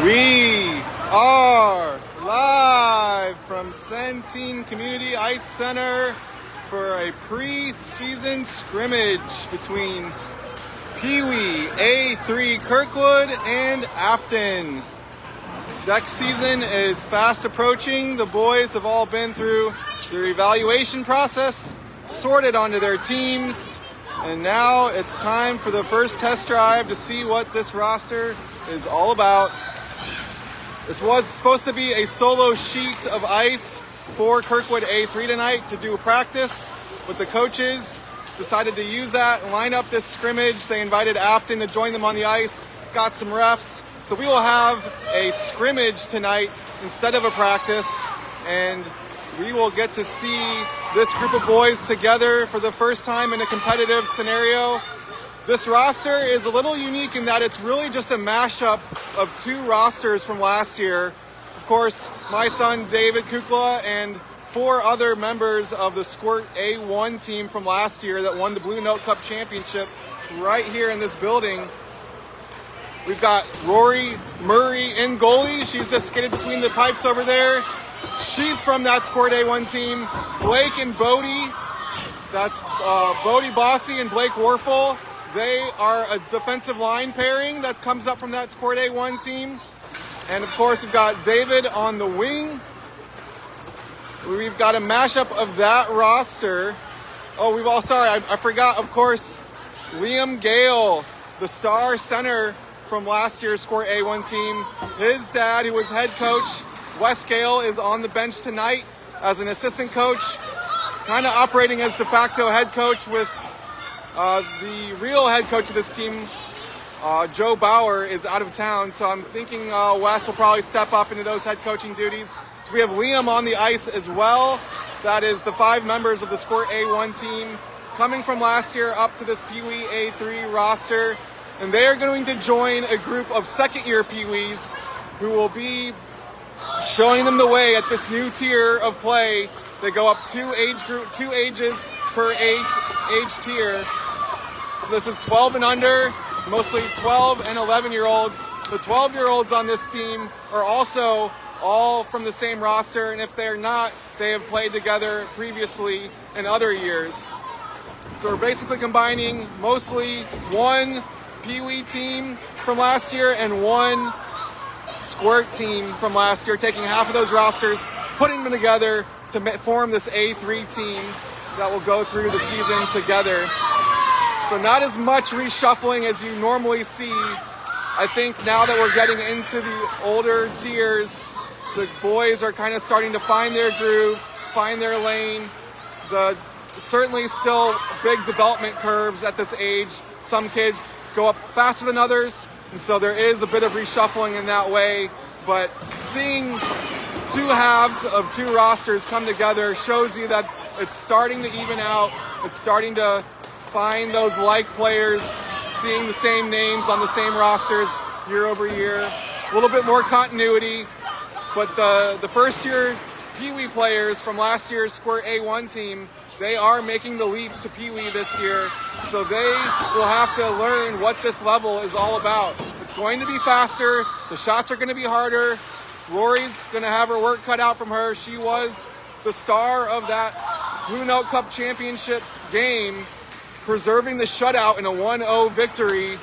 We are live from Centene Community Ice Center for a preseason scrimmage between Peewee, A3 Kirkwood, and Affton. Deck season is fast approaching. The boys have all been through their evaluation process, sorted onto their teams, and now it's time for the first test drive to see what this roster is all about. This was supposed to be a solo sheet of ice for Kirkwood A3 tonight to do a practice, but the coaches decided to use that and line up this scrimmage. They invited Affton to join them on the ice, got some refs. So we will have a scrimmage tonight instead of a practice, and we will get to see this group of boys together for the first time in a competitive scenario. This roster is a little unique in that it's really just a mashup of two rosters from last year. Of course, my son David Kukla and 4 other members of the Squirt A1 team from last year that won the Blue Note Cup Championship right here in this building. We've got Rory Murray in goalie. She's just skated between the pipes over there. She's from that Squirt A1 team. Blake and Bodie, that's Bodie Bossy and Blake Warfel. They are a defensive line pairing that comes up from that Squirt A1 team. And of course, we've got David on the wing. We've got a mashup of that roster. Oh, I forgot, of course, Liam Gale, the star center from last year's Squirt A1 team. His dad, who was head coach, Wes Gale, is on the bench tonight as an assistant coach, kind of operating as de facto head coach with the real head coach of this team, Joe Bauer, is out of town. So I'm thinking Wes will probably step up into those head coaching duties. So we have Liam on the ice as well. That is the 5 members of the Squirt A1 team coming from last year up to this Peewee A3 roster. And they are going to join a group of second-year Peewees who will be showing them the way at this new tier of play. They go up 2 ages per age tier. So this is 12 and under, mostly 12 and 11-year-olds. The 12-year-olds on this team are also all from the same roster, and if they're not, they have played together previously in other years. So we're basically combining mostly 1 Peewee team from last year and 1 Squirt team from last year, taking half of those rosters, putting them together to form this A3 team that will go through the season together. So not as much reshuffling as you normally see. I think now that we're getting into the older tiers, the boys are kind of starting to find their groove, find their lane. Certainly still big development curves at this age. Some kids go up faster than others, and so there is a bit of reshuffling in that way. But seeing 2 halves of 2 rosters come together shows you that it's starting to even out. It's starting to find those like players, seeing the same names on the same rosters year over year. A little bit more continuity, but the first year Peewee players from last year's Squirt A1 team, they are making the leap to Peewee this year, so they will have to learn what this level is all about. It's going to be faster, the shots are going to be harder. Rory's going to have her work cut out from her. She was the star of that Blue Note Cup Championship game, preserving the shutout in a 1-0 victory.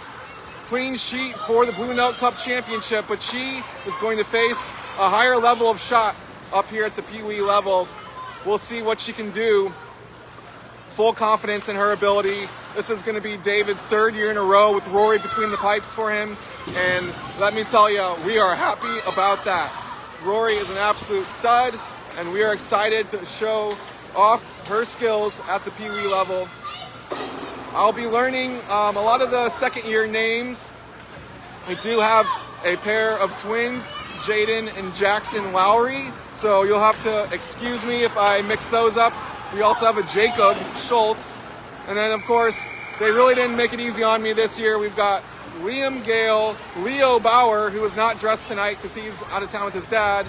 Clean sheet for the Blue Note Cup Championship, but she is going to face a higher level of shot up here at the Peewee level. We'll see what she can do. Full confidence in her ability. This is going to be David's 3rd year in a row with Rory between the pipes for him, and let me tell you, we are happy about that. Rory is an absolute stud, and we are excited to show off her skills at the Peewee level. I'll be learning a lot of the second-year names. I do have a pair of twins, Jaden and Jackson Lowry, so you'll have to excuse me if I mix those up. We also have a Jacob Schultz. And then, of course, they really didn't make it easy on me this year. We've got Liam Gale, Leo Bauer, who is not dressed tonight because he's out of town with his dad.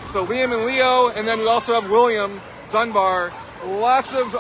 So Liam and Leo, and then we also have William Dunbar. Lots of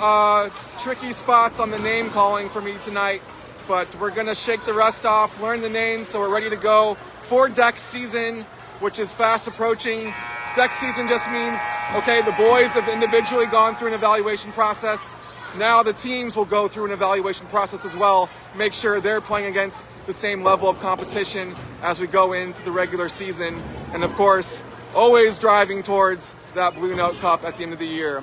tricky spots on the name calling for me tonight, but we're going to shake the rust off, learn the names, so we're ready to go for deck season, which is fast approaching. Deck season just means, okay, the boys have individually gone through an evaluation process. Now the teams will go through an evaluation process as well, make sure they're playing against the same level of competition as we go into the regular season. And of course, always driving towards that Blue Note Cup at the end of the year.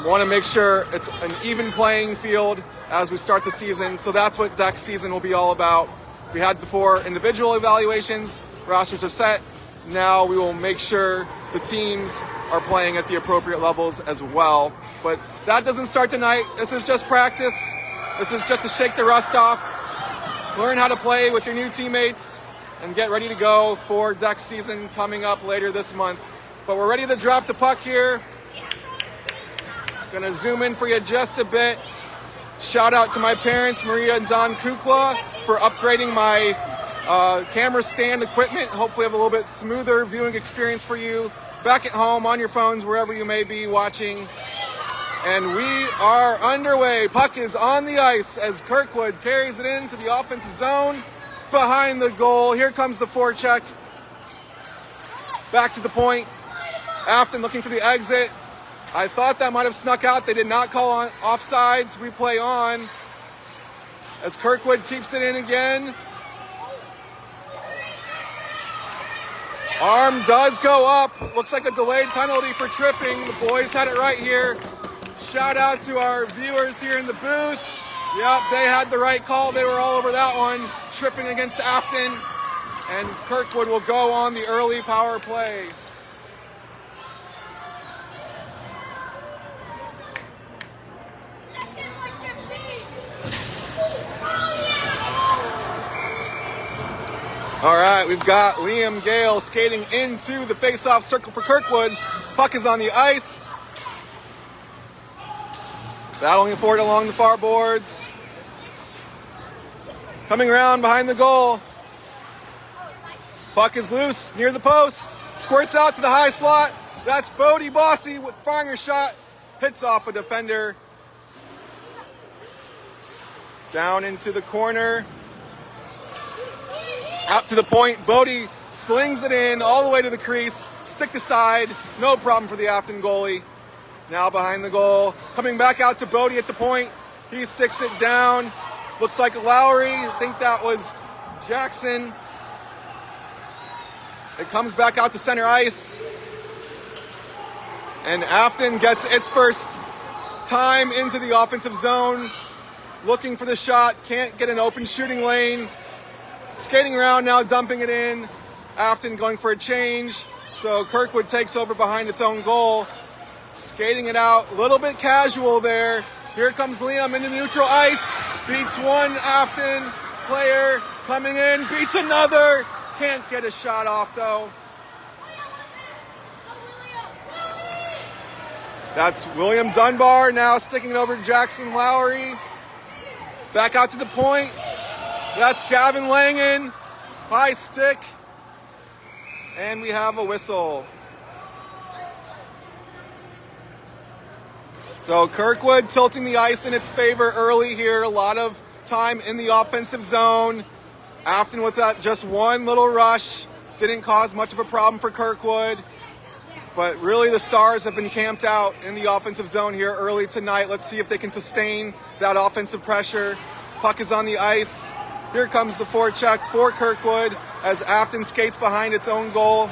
We want to make sure it's an even playing field as we start the season. So that's what deck season will be all about. We had before individual evaluations, rosters are set. Now we will make sure the teams are playing at the appropriate levels as well. But that doesn't start tonight. This is just practice. This is just to shake the rust off, learn how to play with your new teammates, and get ready to go for deck season coming up later this month. But we're ready to drop the puck here. Gonna zoom in for you just a bit. Shout out to my parents, Maria and Don Kukla, for upgrading my camera stand equipment. Hopefully have a little bit smoother viewing experience for you back at home, on your phones, wherever you may be watching. And we are underway. Puck is on the ice as Kirkwood carries it into the offensive zone behind the goal. Here comes the forecheck. Back to the point. Affton looking for the exit. I thought that might have snuck out. They did not call on offsides. Replay on as Kirkwood keeps it in again. Arm does go up. Looks like a delayed penalty for tripping. The boys had it right here. Shout out to our viewers here in the booth. Yep, they had the right call. They were all over that one. Tripping against Affton. And Kirkwood will go on the early power play. All right, we've got Liam Gale skating into the face-off circle for Kirkwood. Puck is on the ice. Battling for it along the far boards. Coming around behind the goal. Puck is loose near the post. Squirts out to the high slot. That's Bodie Bossy with firing a shot. Hits off a defender. Down into the corner. Out to the point. Bodie slings it in all the way to the crease. Stick to side. No problem for the Affton goalie. Now behind the goal. Coming back out to Bodie at the point. He sticks it down. Looks like Lowry. I think that was Jackson. It comes back out to center ice. And Affton gets its first time into the offensive zone. Looking for the shot. Can't get an open shooting lane. Skating around now, dumping it in. Affton going for a change. So Kirkwood takes over behind its own goal. Skating it out, a little bit casual there. Here comes Liam into neutral ice. Beats one Affton player. Coming in, beats another. Can't get a shot off though. That's William Dunbar now sticking it over to Jackson Lowry. Back out to the point. That's Gavin Langen. High stick. And we have a whistle. So Kirkwood tilting the ice in its favor early here. A lot of time in the offensive zone. Affton with that just one little rush. Didn't cause much of a problem for Kirkwood. But really the Stars have been camped out in the offensive zone here early tonight. Let's see if they can sustain that offensive pressure. Puck is on the ice. Here comes the forecheck for Kirkwood as Affton skates behind its own goal.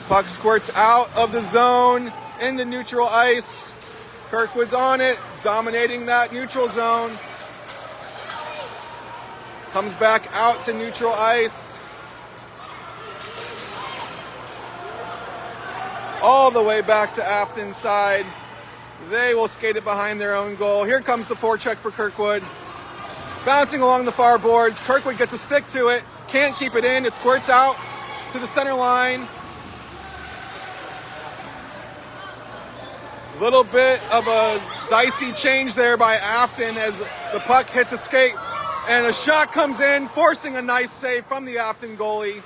Puck squirts out of the zone into neutral ice. Kirkwood's on it, dominating that neutral zone. Comes back out to neutral ice. All the way back to Affton's side. They will skate it behind their own goal. Here comes the forecheck for Kirkwood. Bouncing along the far boards. Kirkwood gets a stick to it. Can't keep it in. It squirts out to the center line. Little bit of a dicey change there by Affton as the puck hits a skate. And a shot comes in, forcing a nice save from the Affton goalie.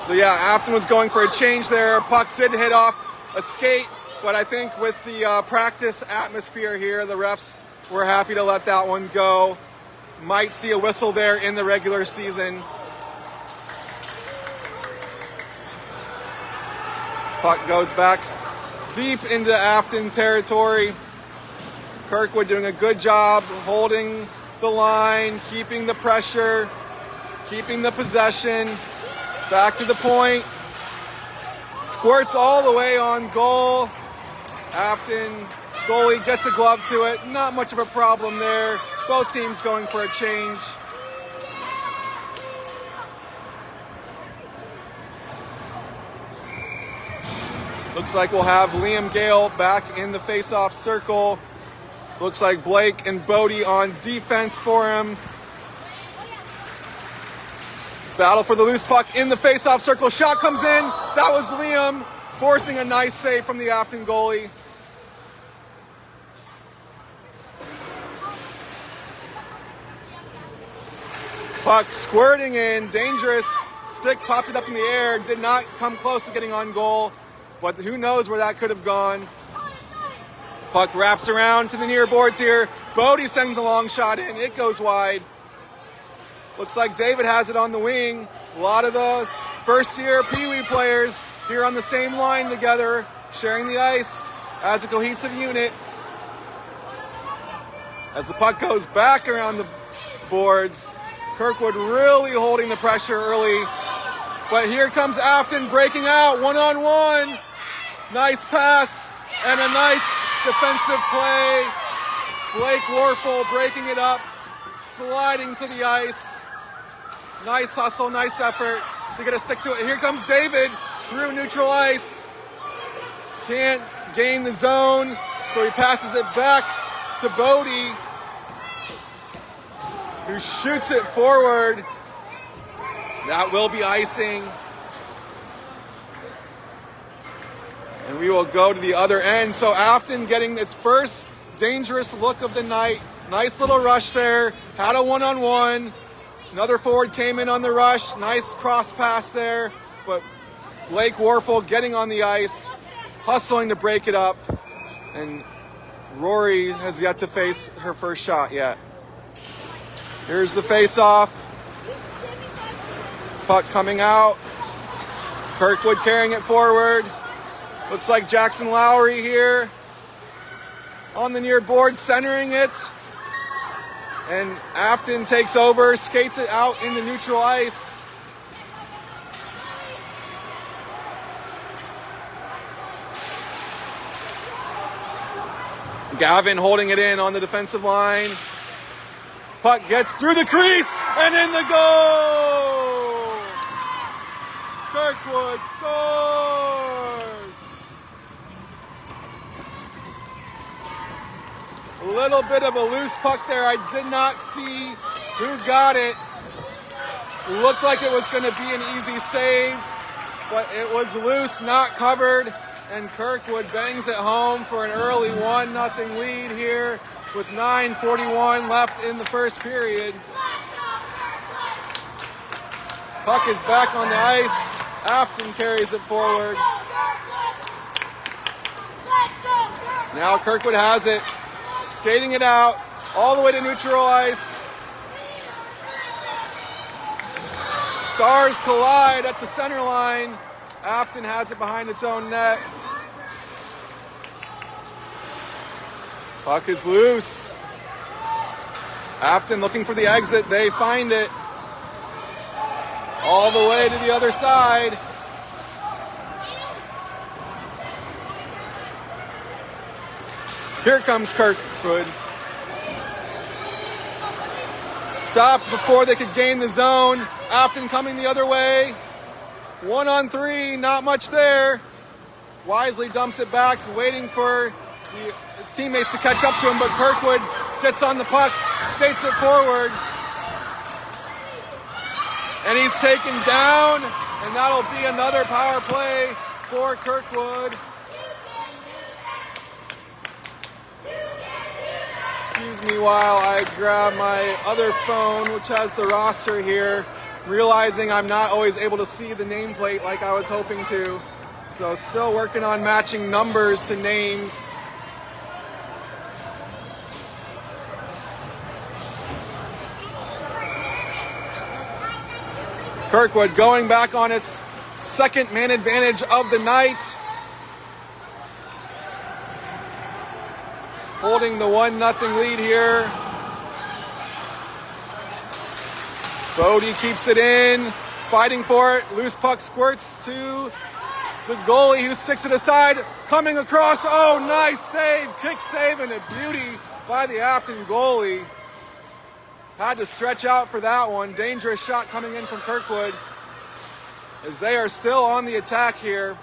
So yeah, Affton was going for a change there. Puck did hit off a skate. But I think with the practice atmosphere here, the refs we're happy to let that one go. Might see a whistle there in the regular season. Puck goes back deep into Affton territory. Kirkwood doing a good job holding the line, keeping the pressure, keeping the possession. Back to the point. Squirts all the way on goal. Affton goalie gets a glove to it. Not much of a problem there. Both teams going for a change. Looks like we'll have Liam Gale back in the face-off circle. Looks like Blake and Bodie on defense for him. Battle for the loose puck in the face-off circle. Shot comes in. That was Liam forcing a nice save from the Affton goalie. Puck squirting in. Dangerous. Stick popped it up in the air. Did not come close to getting on goal. But who knows where that could have gone. Puck wraps around to the near boards here. Bodie sends a long shot in. It goes wide. Looks like David has it on the wing. A lot of those first-year Peewee players here on the same line together, sharing the ice as a cohesive unit. As the puck goes back around the boards, Kirkwood really holding the pressure early. But here comes Affton breaking out, one-on-one. Nice pass and a nice defensive play. Blake Warfel breaking it up, sliding to the ice. Nice hustle, nice effort to get a stick to it. Here comes David through neutral ice. Can't gain the zone, so he passes it back to Bodie, who shoots it forward. That will be icing. And we will go to the other end. So Affton getting its first dangerous look of the night. Nice little rush there. Had a one-on-one. Another forward came in on the rush. Nice cross pass there. But Blake Warfel getting on the ice, hustling to break it up. And Rory has yet to face her first shot yet. Here's the face-off. Puck coming out. Kirkwood carrying it forward. Looks like Jackson Lowry here on the near board, centering it. And Affton takes over, skates it out into neutral ice. Gavin holding it in on the defensive line. Puck gets through the crease and in the goal! Kirkwood scores! A little bit of a loose puck there. I did not see who got it. Looked like it was going to be an easy save, but it was loose, not covered, and Kirkwood bangs it home for an early 1-0 lead here with 9:41 left in the first period. Puck is back on the ice. Affton carries it forward. Now Kirkwood has it. Skating it out all the way to neutral ice. Stars collide at the center line. Affton has it behind its own net. Puck is loose. Affton looking for the exit. They find it. All the way to the other side. Here comes Kirkwood. Stopped before they could gain the zone. Affton coming the other way. 1-on-3, not much there. Wisely dumps it back, waiting for his teammates to catch up to him, but Kirkwood gets on the puck, skates it forward. And he's taken down, and that'll be another power play for Kirkwood. Excuse me while I grab my other phone, which has the roster here, realizing I'm not always able to see the nameplate like I was hoping to. So still working on matching numbers to names. Kirkwood going back on its second man advantage of the night. Holding the 1-0 lead here. Bodie keeps it in, fighting for it. Loose puck squirts to the goalie who sticks it aside. Coming across, oh, nice save, kick save, and a beauty by the Affton goalie. Had to stretch out for that one. Dangerous shot coming in from Kirkwood as they are still on the attack here.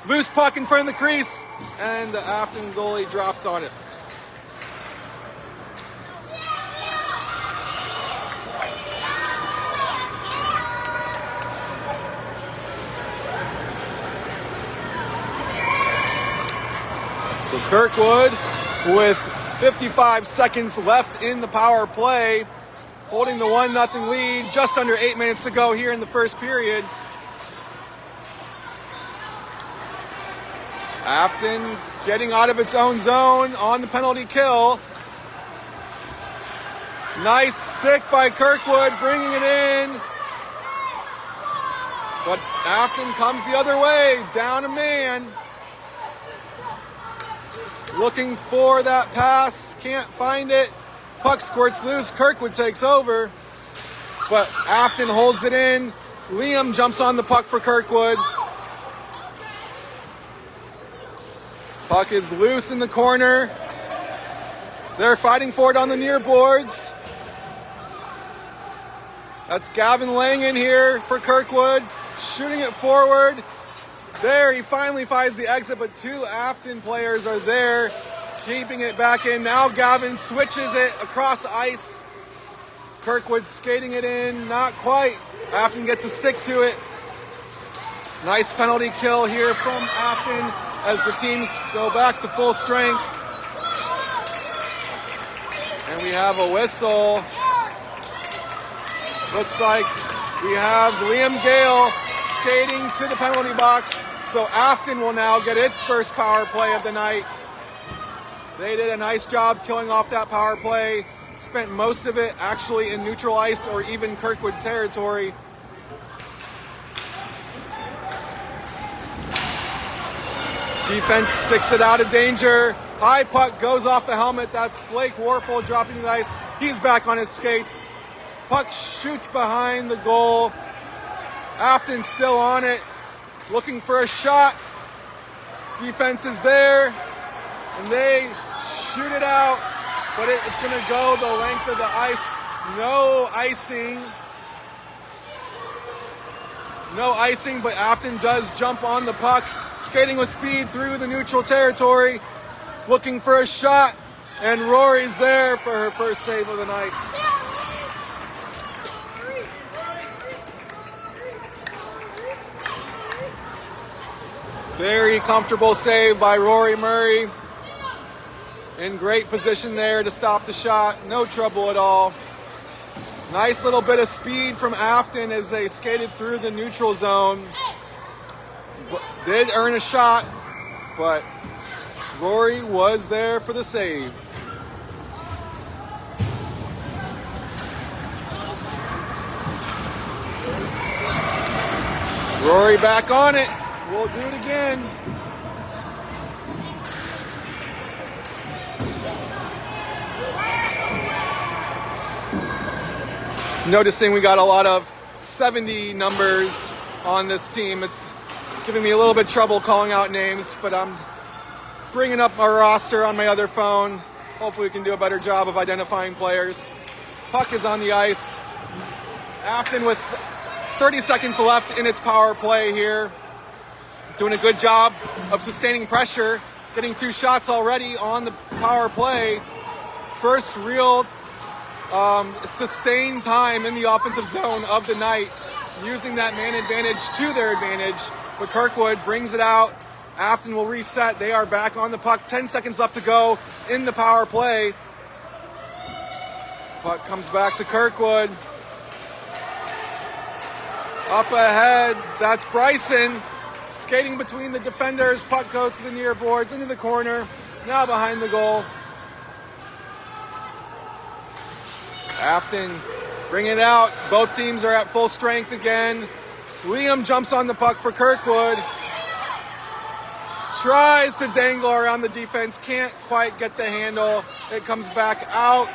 Loose puck in front of the crease, and the Affton goalie drops on it. So Kirkwood with 55 seconds left in the power play, holding the 1-0 lead, just under 8 minutes to go here in the first period. Affton getting out of its own zone on the penalty kill. Nice stick by Kirkwood, bringing it in. But Affton comes the other way, down a man. Looking for that pass, can't find it. Puck squirts loose, Kirkwood takes over. But Affton holds it in. Liam jumps on the puck for Kirkwood. Puck is loose in the corner. They're fighting for it on the near boards. That's Gavin Langan here for Kirkwood, shooting it forward. There, he finally finds the exit, but two Affton players are there, keeping it back in. Now Gavin switches it across ice. Kirkwood skating it in, not quite. Affton gets a stick to it. Nice penalty kill here from Affton as the teams go back to full strength. And we have a whistle. Looks like we have Liam Gale skating to the penalty box. So Affton will now get its first power play of the night. They did a nice job killing off that power play. Spent most of it actually in neutral ice or even Kirkwood territory. Defense sticks it out of danger. High puck goes off the helmet. That's Blake Warfel dropping the ice. He's back on his skates. Puck shoots behind the goal. Afton still on it, looking for a shot. Defense is there, and they shoot it out, but it's going to go the length of the ice. No icing. No icing, but Affton does jump on the puck, skating with speed through the neutral territory, looking for a shot, and Rory's there for her first save of the night. Very comfortable save by Rory Murray. In great position there to stop the shot. No trouble at all. Nice little bit of speed from Affton as they skated through the neutral zone. Did earn a shot, but Rory was there for the save. Rory back on it. We'll do it again. Noticing we got a lot of 70 numbers on this team. It's giving me a little bit of trouble calling out names, but I'm bringing up our roster on my other phone. Hopefully we can do a better job of identifying players. Puck is on the ice. Affton with 30 seconds left in its power play here. Doing a good job of sustaining pressure, getting 2 shots already on the power play. First real sustained time in the offensive zone of the night, using that man advantage to their advantage. But Kirkwood brings it out. Affton will reset. They are back on the puck. 10 seconds left to go in the power play. Puck comes back to Kirkwood. Up ahead, that's Bryson. Skating between the defenders, puck goes to the near boards, into the corner, now behind the goal. Affton Bring it out. Both teams are at full strength again. Liam jumps on the puck for Kirkwood. Tries to dangle around the defense. Can't quite get the handle. It comes back out.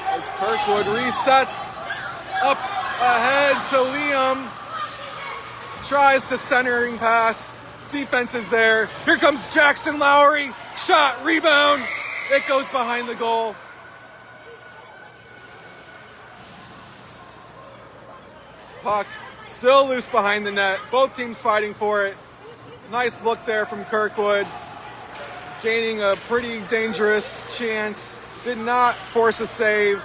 As Kirkwood resets up ahead to Liam. Tries to centering pass. Defense is there. Here comes Jackson Lowry. Shot, rebound. It goes behind the goal. Puck still loose behind the net. Both teams fighting for it. Nice look there from Kirkwood. Gaining a pretty dangerous chance. Did not force a save,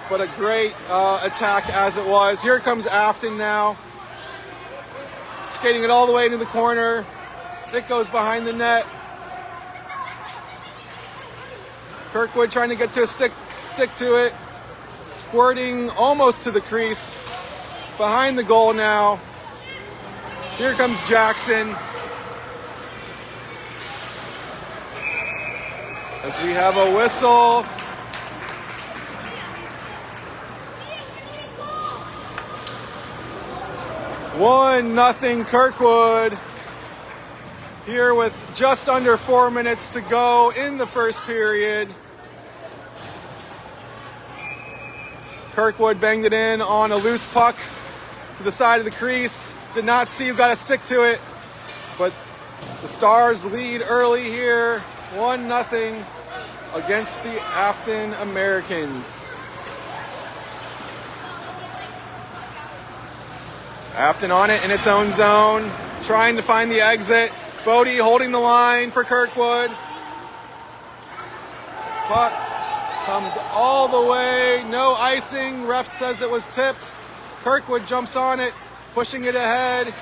but a great attack as it was. Here comes Affton now. Skating it all the way into the corner. It goes behind the net. Kirkwood trying to get to a stick to it. Squirting almost to the crease. Behind the goal now. Here comes Jackson. As we have a whistle. One nothing Kirkwood. Here with just under 4 minutes to go in the first period. Kirkwood banged it in on a loose puck to the side of the crease. Did not see who got a stick to it, but the Stars lead early here, 1-0 against the Affton Americans. Affton on it in its own zone, trying to find the exit. Bodie holding the line for Kirkwood. Puck comes all the way, no icing. Ref says it was tipped. Kirkwood jumps on it, pushing it ahead.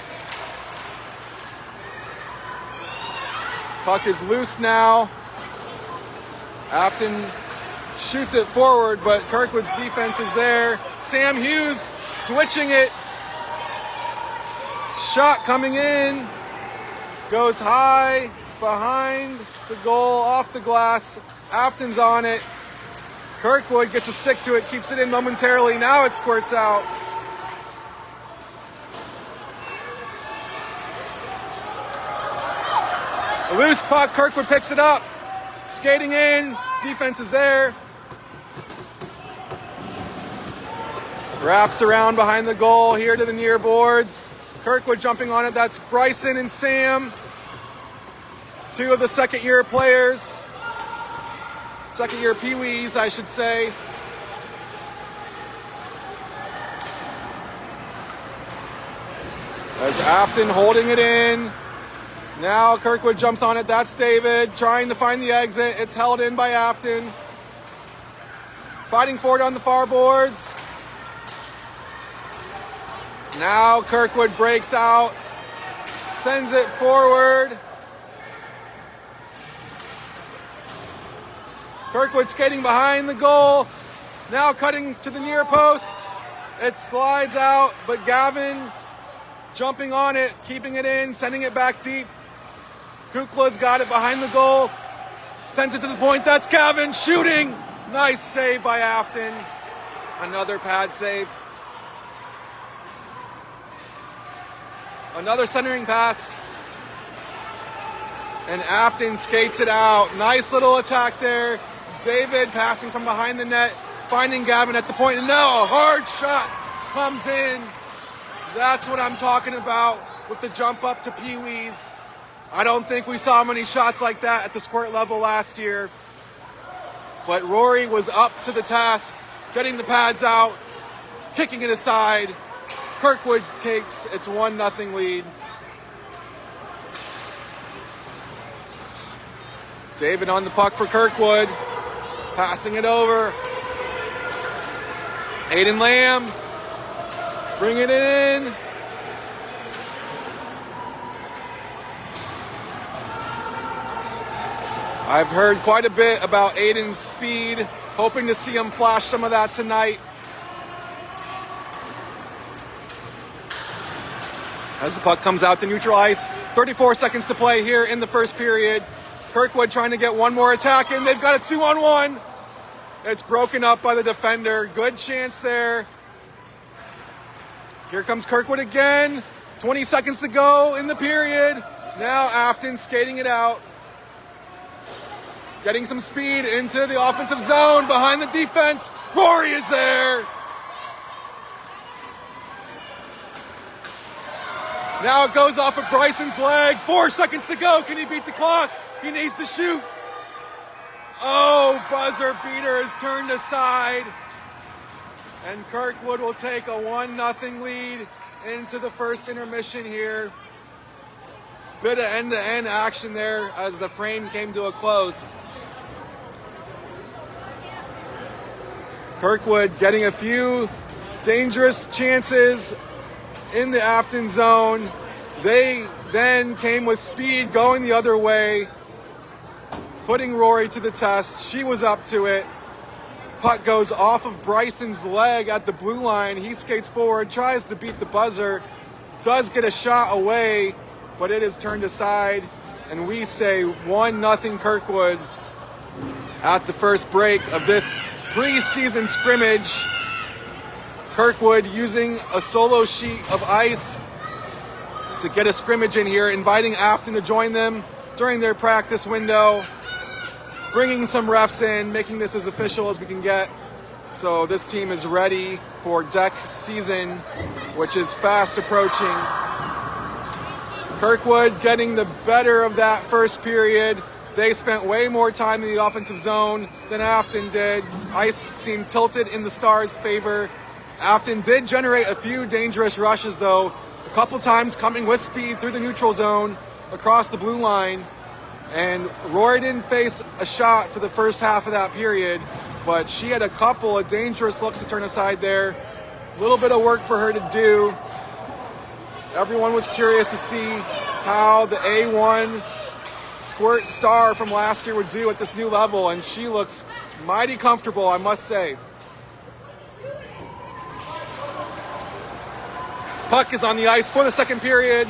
Puck is loose now. Affton shoots it forward, but Kirkwood's defense is there. Sam Hughes switching it. Shot coming in. Goes high behind the goal, off the glass. Affton's on it. Kirkwood gets a stick to it, keeps it in momentarily. Now it squirts out. A loose puck, Kirkwood picks it up. Skating in, defense is there. Wraps around behind the goal, here to the near boards. Kirkwood jumping on it, that's Bryson and Sam. Two of the second-year players. Second-year Peewees, I should say. As Affton holding it in. Now Kirkwood jumps on it, that's David, trying to find the exit. It's held in by Affton. Fighting for it on the far boards. Now Kirkwood breaks out, sends it forward. Kirkwood skating behind the goal, now cutting to the near post. It slides out, but Gavin jumping on it, keeping it in, sending it back deep. Kukla's got it behind the goal, sends it to the point, that's Gavin shooting. Nice save by Affton, another pad save. Another centering pass. And Affton skates it out. Nice little attack there. David passing from behind the net, finding Gavin at the point, and now a hard shot comes in. That's what I'm talking about with the jump up to Peewees. I don't think we saw many shots like that at the squirt level last year. But Rory was up to the task, getting the pads out, kicking it aside. Kirkwood takes its 1-0 lead. David on the puck for Kirkwood. Passing it over. Aiden Lamb. Bringing it in. I've heard quite a bit about Aiden's speed. Hoping to see him flash some of that tonight. As the puck comes out to neutral ice. 34 seconds to play here in the first period. Kirkwood trying to get one more attack in. They've got a 2-on-1. It's broken up by the defender. Good chance there. Here comes Kirkwood again. 20 seconds to go in the period. Now Affton skating it out. Getting some speed into the offensive zone behind the defense. Rory is there. Now it goes off of Bryson's leg. 4 seconds to go. Can he beat the clock? He needs to shoot. Oh, buzzer beater is turned aside. And Kirkwood will take a 1-0 lead into the first intermission here. Bit of end-to-end action there as the frame came to a close. Kirkwood getting a few dangerous chances in the Affton zone. They then came with speed going the other way, putting Rory to the test. She was up to it. Puck goes off of Bryson's leg at the blue line. He skates forward, tries to beat the buzzer, does get a shot away, but it is turned aside. And we say 1-0 Kirkwood at the first break of this preseason scrimmage. Kirkwood using a solo sheet of ice to get a scrimmage in here, inviting Affton to join them during their practice window, bringing some refs in, making this as official as we can get. So this team is ready for deck season, which is fast approaching. Kirkwood getting the better of that first period. They spent way more time in the offensive zone than Affton did. Ice seemed tilted in the Stars' favor. Affton did generate a few dangerous rushes, though, a couple times coming with speed through the neutral zone across the blue line. And Rory didn't face a shot for the first half of that period, but she had a couple of dangerous looks to turn aside there. A little bit of work for her to do. Everyone was curious to see how the A1 squirt star from last year would do at this new level, and she looks mighty comfortable, I must say. Puck is on the ice for the second period.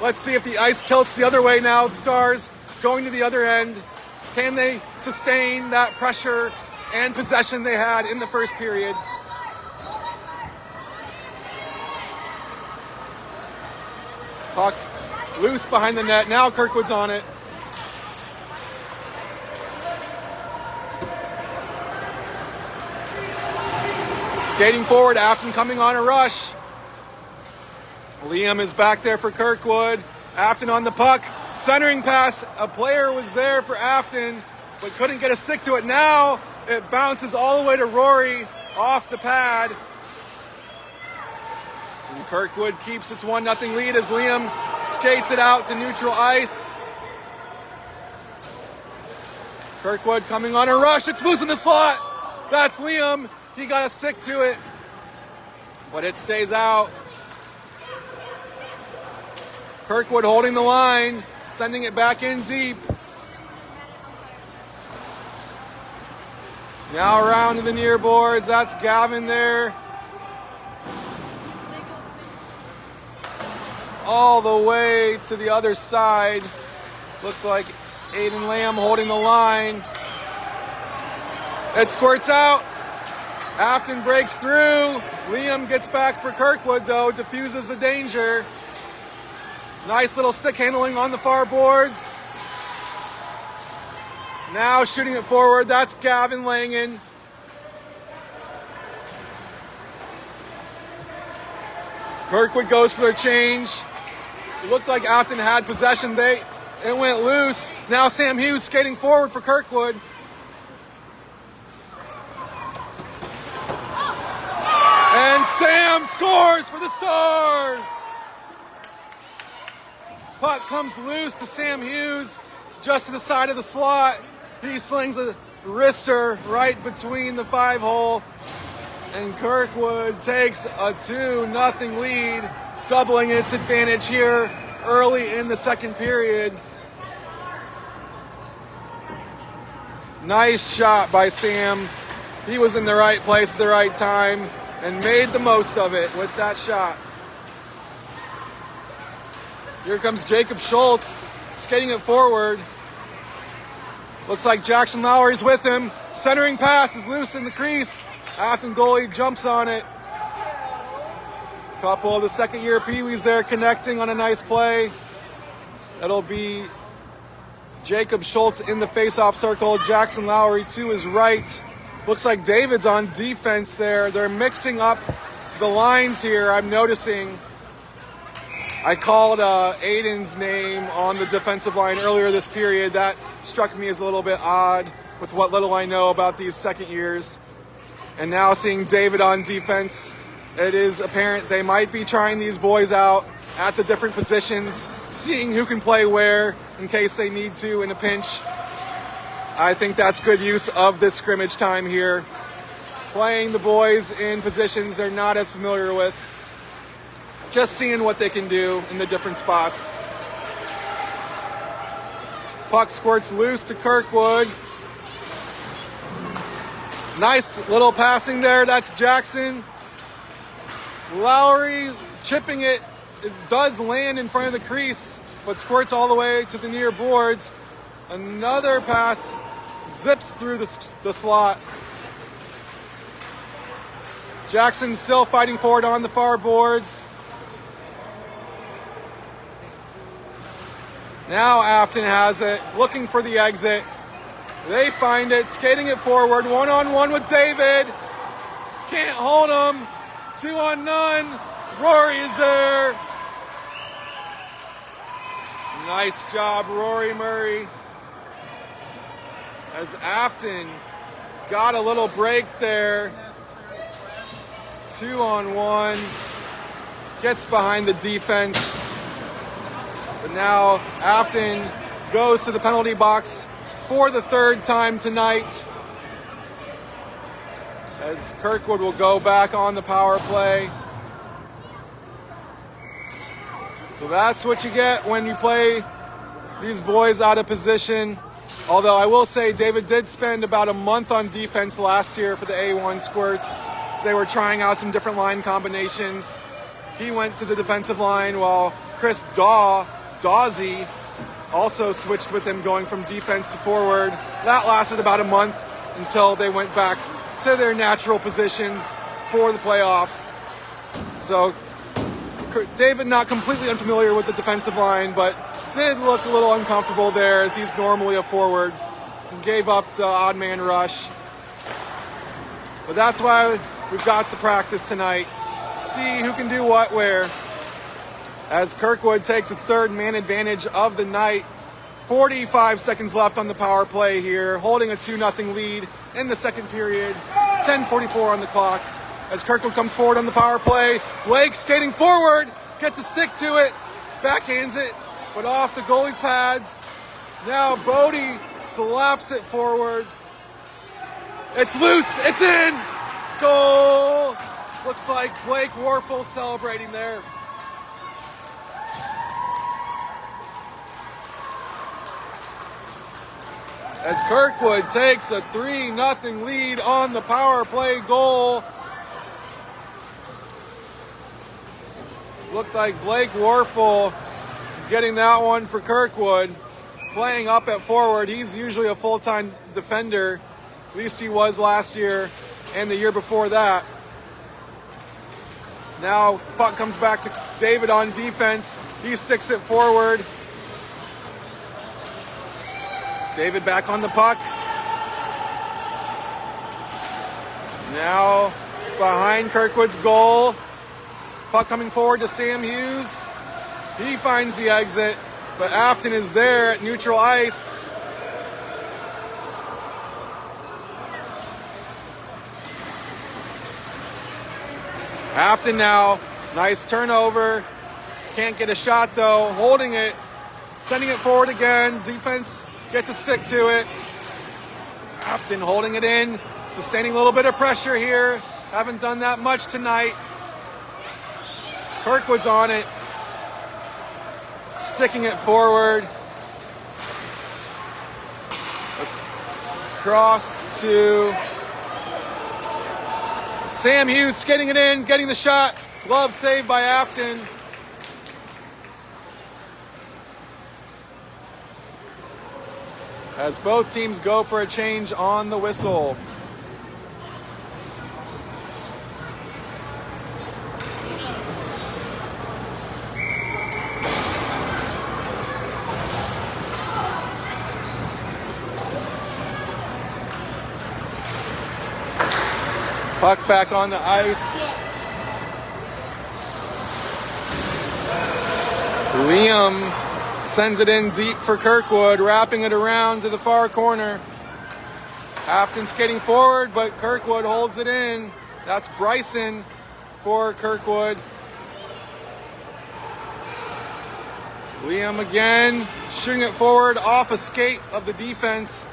Let's see if the ice tilts the other way now. The Stars going to the other end. Can they sustain that pressure and possession they had in the first period? Puck loose behind the net. Now Kirkwood's on it. Skating forward, Affton coming on a rush. Liam is back there for Kirkwood. Affton on the puck. Centering pass. A player was there for Affton, but couldn't get a stick to it. Now it bounces all the way to Rory off the pad. And Kirkwood keeps its 1-0 lead as Liam skates it out to neutral ice. Kirkwood coming on a rush. It's loose in the slot. That's Liam. He got a stick to it, but it stays out. Kirkwood holding the line, sending it back in deep. Now around to the near boards. That's Gavin there. All the way to the other side. Looked like Aiden Lamb holding the line. It squirts out. Affton breaks through. Liam gets back for Kirkwood, though, diffuses the danger. Nice little stick handling on the far boards. Now shooting it forward. That's Gavin Langen. Kirkwood goes for their change. It looked like Affton had possession. It went loose. Now Sam Hughes skating forward for Kirkwood. And Sam scores for the Stars. Puck comes loose to Sam Hughes, just to the side of the slot. He slings a wrister right between the 5-hole. And Kirkwood takes a 2-0 lead, doubling its advantage here early in the second period. Nice shot by Sam. He was in the right place at the right time and made the most of it with that shot. Here comes Jacob Schultz skating it forward. Looks like Jackson Lowry's with him. Centering pass is loose in the crease. Affton goalie jumps on it. Couple of the second-year Peewees there connecting on a nice play. That'll be Jacob Schultz in the face-off circle. Jackson Lowry to his right. Looks like David's on defense there. They're mixing up the lines here. I'm noticing. I called Aiden's name on the defensive line earlier this period. That struck me as a little bit odd with what little I know about these second years. And now seeing David on defense, it is apparent they might be trying these boys out at the different positions, seeing who can play where in case they need to in a pinch. I think that's good use of this scrimmage time here. Playing the boys in positions they're not as familiar with. Just seeing what they can do in the different spots. Puck squirts loose to Kirkwood. Nice little passing there. That's Jackson. Lowry chipping it. It does land in front of the crease, but squirts all the way to the near boards. Another pass zips through the slot. Jackson still fighting forward on the far boards. Now Affton has it, looking for the exit. They find it, skating it forward, one-on-one with David. Can't hold him. 2-on-none. Rory is there. Nice job, Rory Murray. As Affton got a little break there. 2-on-1. Gets behind the defense. But now Affton goes to the penalty box for the third time tonight. As Kirkwood will go back on the power play. So that's what you get when you play these boys out of position. Although I will say David did spend about a month on defense last year for the A1 Squirts. So they were trying out some different line combinations. He went to the defensive line while Chris Dawsey also switched with him, going from defense to forward. That lasted about a month until they went back to their natural positions for the playoffs. So David not completely unfamiliar with the defensive line, but did look a little uncomfortable there as he's normally a forward and gave up the odd man rush. But that's why we've got the practice tonight. See who can do what where. As Kirkwood takes its third man advantage of the night. 45 seconds left on the power play here, holding a 2-0 lead in the second period. 10:44 on the clock. As Kirkwood comes forward on the power play, Blake skating forward, gets a stick to it, backhands it, but off the goalie's pads. Now Bodie slaps it forward. It's loose, it's in! Goal! Looks like Blake Warfel celebrating there. As Kirkwood takes a 3-0 lead on the power play goal. Looked like Blake Warfel getting that one for Kirkwood. Playing up at forward. He's usually a full-time defender. At least he was last year and the year before that. Now puck comes back to David on defense. He sticks it forward. David back on the puck. Now behind Kirkwood's goal. Puck coming forward to Sam Hughes. He finds the exit, but Affton is there at neutral ice. Affton now, nice turnover. Can't get a shot though, holding it, sending it forward again. Defense gets a stick to it. Affton holding it in, sustaining a little bit of pressure here. Haven't done that much tonight. Kirkwood's on it, sticking it forward. Across to Sam Hughes, skating it in, getting the shot. Glove saved by Affton. as both teams go for a change on the whistle. Puck back on the ice. Liam sends it in deep for Kirkwood, wrapping it around to the far corner. Affton skating forward, but Kirkwood holds it in. That's Bryson for Kirkwood. Liam again, shooting it forward off a skate of the defense.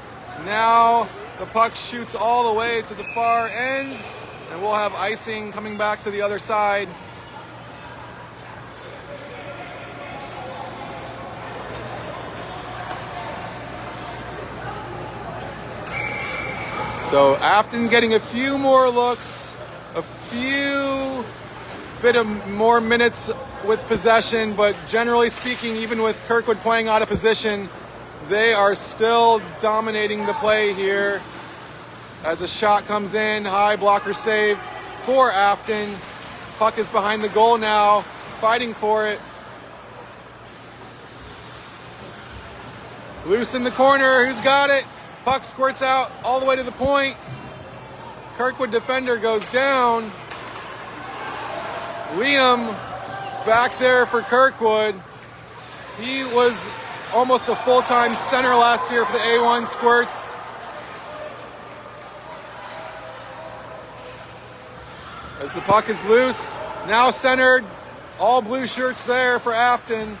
Now the puck shoots all the way to the far end, and we'll have icing coming back to the other side. So Affton getting a few more looks, a few bit of more minutes with possession, but generally speaking, even with Kirkwood playing out of position, they are still dominating the play here. As a shot comes in, high blocker save for Affton. Puck is behind the goal now, fighting for it. Loose in the corner, who's got it? Puck squirts out all the way to the point. Kirkwood defender goes down. Liam back there for Kirkwood. He was almost a full-time center last year for the A1 Squirts. As the puck is loose, now centered. All blue shirts there for Affton.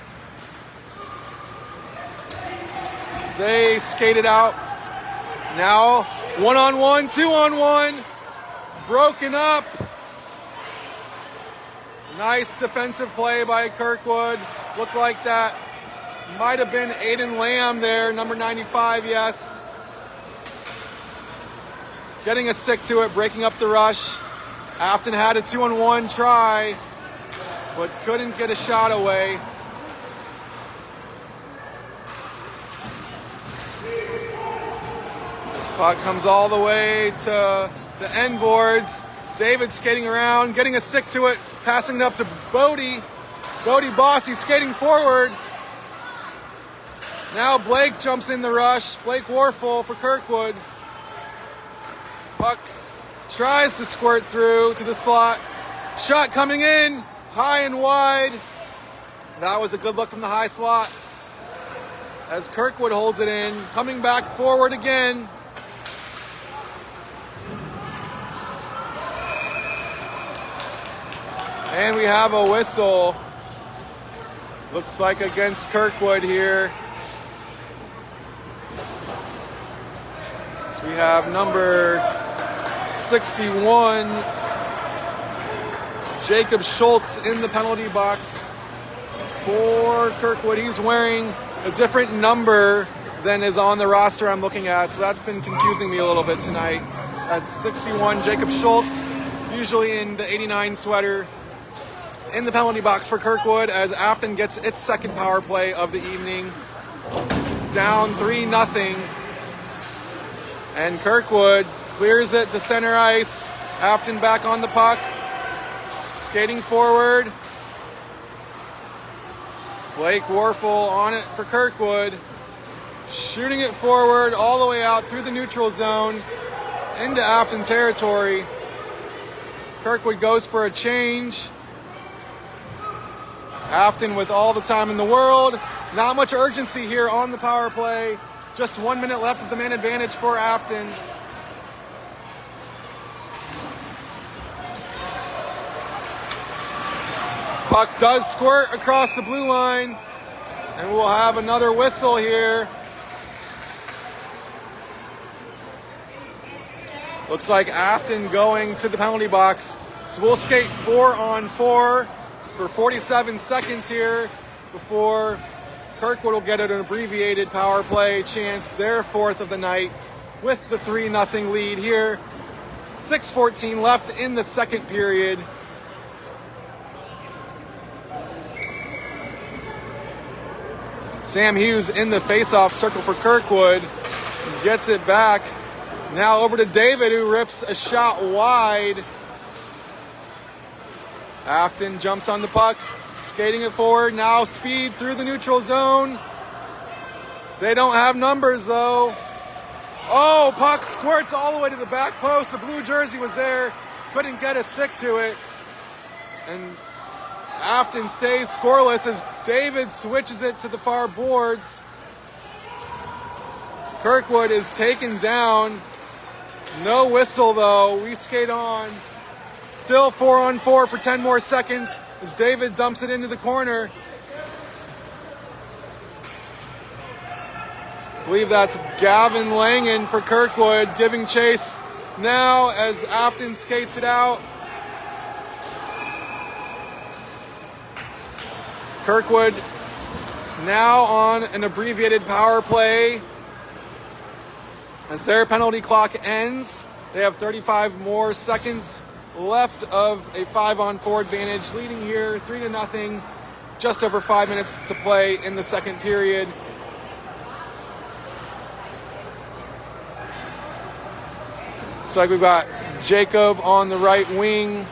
As they skated out. Now, 1-on-1, 2-on-1, broken up. Nice defensive play by Kirkwood. Looked like that might have been Aiden Lamb there, number 95, yes. Getting a stick to it, breaking up the rush. Affton had a 2-on-1 try, but couldn't get a shot away. Puck comes all the way to the end boards. David skating around, getting a stick to it, passing it up to Bodie. Bodie Bossy skating forward. Now Blake jumps in the rush. Blake Warfel for Kirkwood. Puck tries to squirt through to the slot. Shot coming in, high and wide. That was a good look from the high slot. As Kirkwood holds it in, coming back forward again. And we have a whistle. Looks like against Kirkwood here. So we have number 61, Jacob Schultz, in the penalty box for Kirkwood. He's wearing a different number than is on the roster I'm looking at, so that's been confusing me a little bit tonight. That's 61, Jacob Schultz, usually in the 89 sweater, in the penalty box for Kirkwood as Affton gets its second power play of the evening. Down 3-0. And Kirkwood clears it to center ice. Affton back on the puck. Skating forward. Blake Warfel on it for Kirkwood. Shooting it forward all the way out through the neutral zone into Affton territory. Kirkwood goes for a change. Affton with all the time in the world. Not much urgency here on the power play. Just 1 minute left of the man advantage for Affton. Puck does squirt across the blue line, and we'll have another whistle here. Looks like Affton going to the penalty box. So we'll skate 4-on-4 for 47 seconds here before Kirkwood will get an abbreviated power play chance, their fourth of the night, with the 3-0 lead here. 6:14 left in the second period. Sam Hughes in the face-off circle for Kirkwood. gets it back. Now over to David, who rips a shot wide. Affton jumps on the puck, skating it forward. Now speed through the neutral zone. They don't have numbers though. Oh, puck squirts all the way to the back post. The blue jersey was there, couldn't get a stick to it. And Affton stays scoreless as David switches it to the far boards. Kirkwood is taken down. No whistle though. We skate on. Still 4-on-4 for 10 more seconds as David dumps it into the corner. I believe that's Gavin Langen for Kirkwood giving chase now as Affton skates it out. Kirkwood now on an abbreviated power play. As their penalty clock ends, they have 35 more seconds left of a 5-on-4 advantage, leading here 3-0. Just over 5 minutes to play in the second period. Looks like we've got Jacob on the right wing.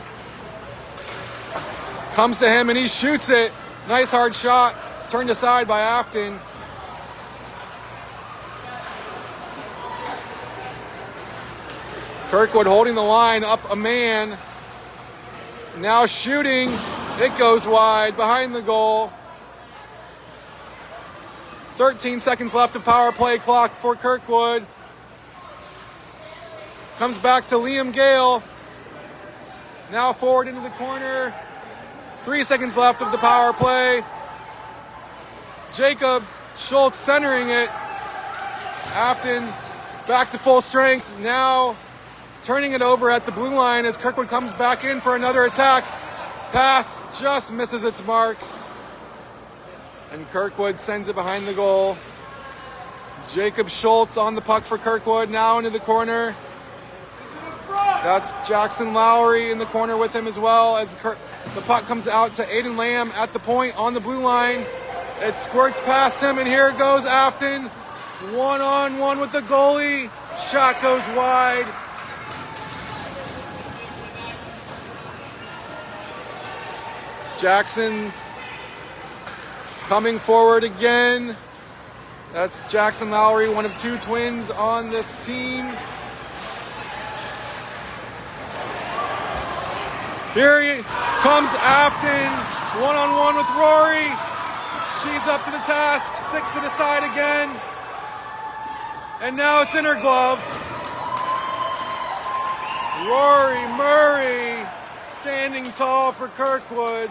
Comes to him and he shoots it. Nice hard shot, turned aside by Affton. Kirkwood holding the line, up a man. Now shooting, it goes wide, behind the goal. 13 seconds left of power play clock for Kirkwood. Comes back to Liam Gale. Now forward into the corner. 3 seconds left of the power play. Jacob Schultz centering it. Affton back to full strength. Now turning it over at the blue line as Kirkwood comes back in for another attack. Pass just misses its mark. And Kirkwood sends it behind the goal. Jacob Schultz on the puck for Kirkwood. Now into the corner. That's Jackson Lowry in the corner with him as well as the puck comes out to Aiden Lamb at the point on the blue line. It squirts past him, and here goes Affton. One-on-one with the goalie. Shot goes wide. Jackson coming forward again. That's Jackson Lowry, one of two twins on this team. Here he comes Affton, one-on-one with Rory. She's up to the task, sticks it aside again. And now it's in her glove. Rory Murray standing tall for Kirkwood.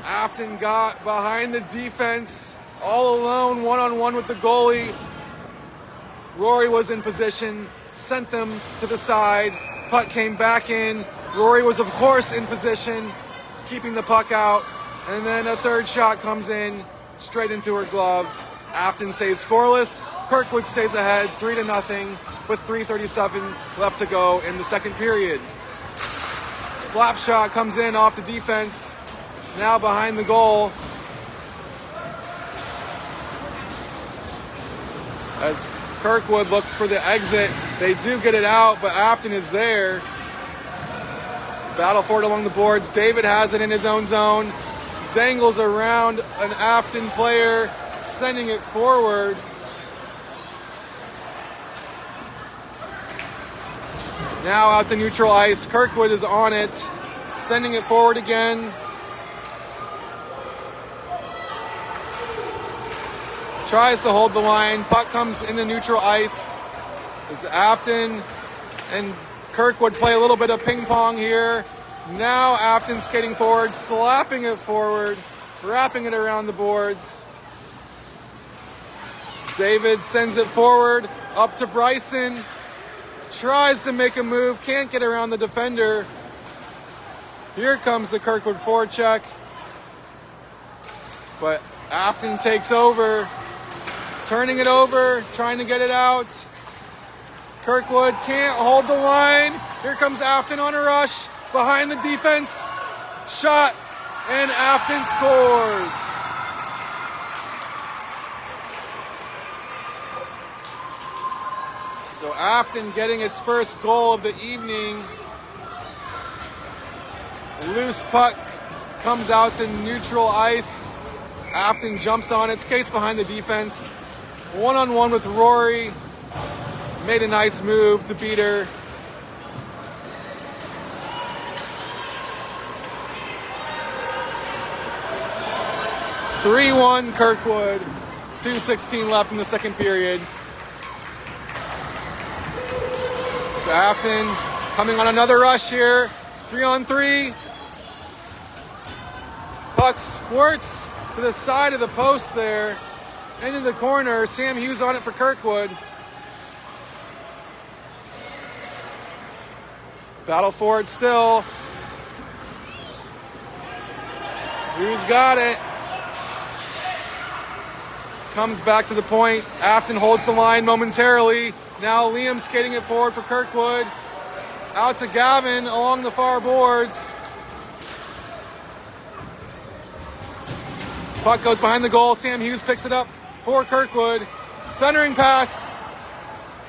Affton got behind the defense, all alone, one-on-one with the goalie. Rory was in position, sent them to the side. Puck came back in. Rory was, of course, in position, keeping the puck out. And then a third shot comes in, straight into her glove. Affton stays scoreless. Kirkwood stays ahead, 3-0, with 3:37 left to go in the second period. Slap shot comes in off the defense, now behind the goal. As Kirkwood looks for the exit, they do get it out, but Affton is there. Battle for it along the boards. David has it in his own zone. Dangles around an Affton player, sending it forward. Now out to neutral ice. Kirkwood is on it, sending it forward again. Tries to hold the line. Puck comes into neutral ice. As Affton and Kirkwood play a little bit of ping pong here. Now Affton skating forward, slapping it forward, wrapping it around the boards. David sends it forward, up to Bryson. Tries to make a move, can't get around the defender. Here comes the Kirkwood forecheck. But Affton takes over, turning it over, trying to get it out. Kirkwood can't hold the line. Here comes Affton on a rush, behind the defense. Shot, and Affton scores. So Affton getting its first goal of the evening. Loose puck comes out to neutral ice. Affton jumps on it, skates behind the defense. One-on-one with Rory. Made a nice move to beat her. (3-1) Kirkwood. 2:16 left in the second period. So Affton coming on another rush here. 3-on-3. Puck squirts to the side of the post there. Into the corner. Sam Hughes on it for Kirkwood. Battle for it still. Who's got it? Comes back to the point. Affton holds the line momentarily. Now Liam skating it forward for Kirkwood. Out to Gavin along the far boards. Puck goes behind the goal. Sam Hughes picks it up for Kirkwood. Centering pass.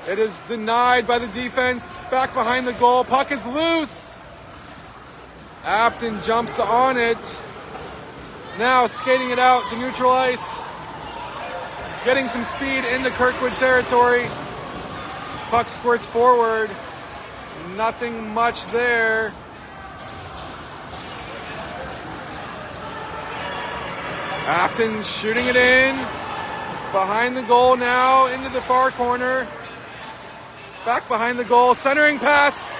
It is denied by the defense. Back behind the goal. Puck is loose. Affton jumps on it. Now skating it out to neutral ice. Getting some speed into Kirkwood territory. Puck squirts forward. Nothing much there. Affton shooting it in. Behind the goal now, into the far corner. Back behind the goal, centering pass.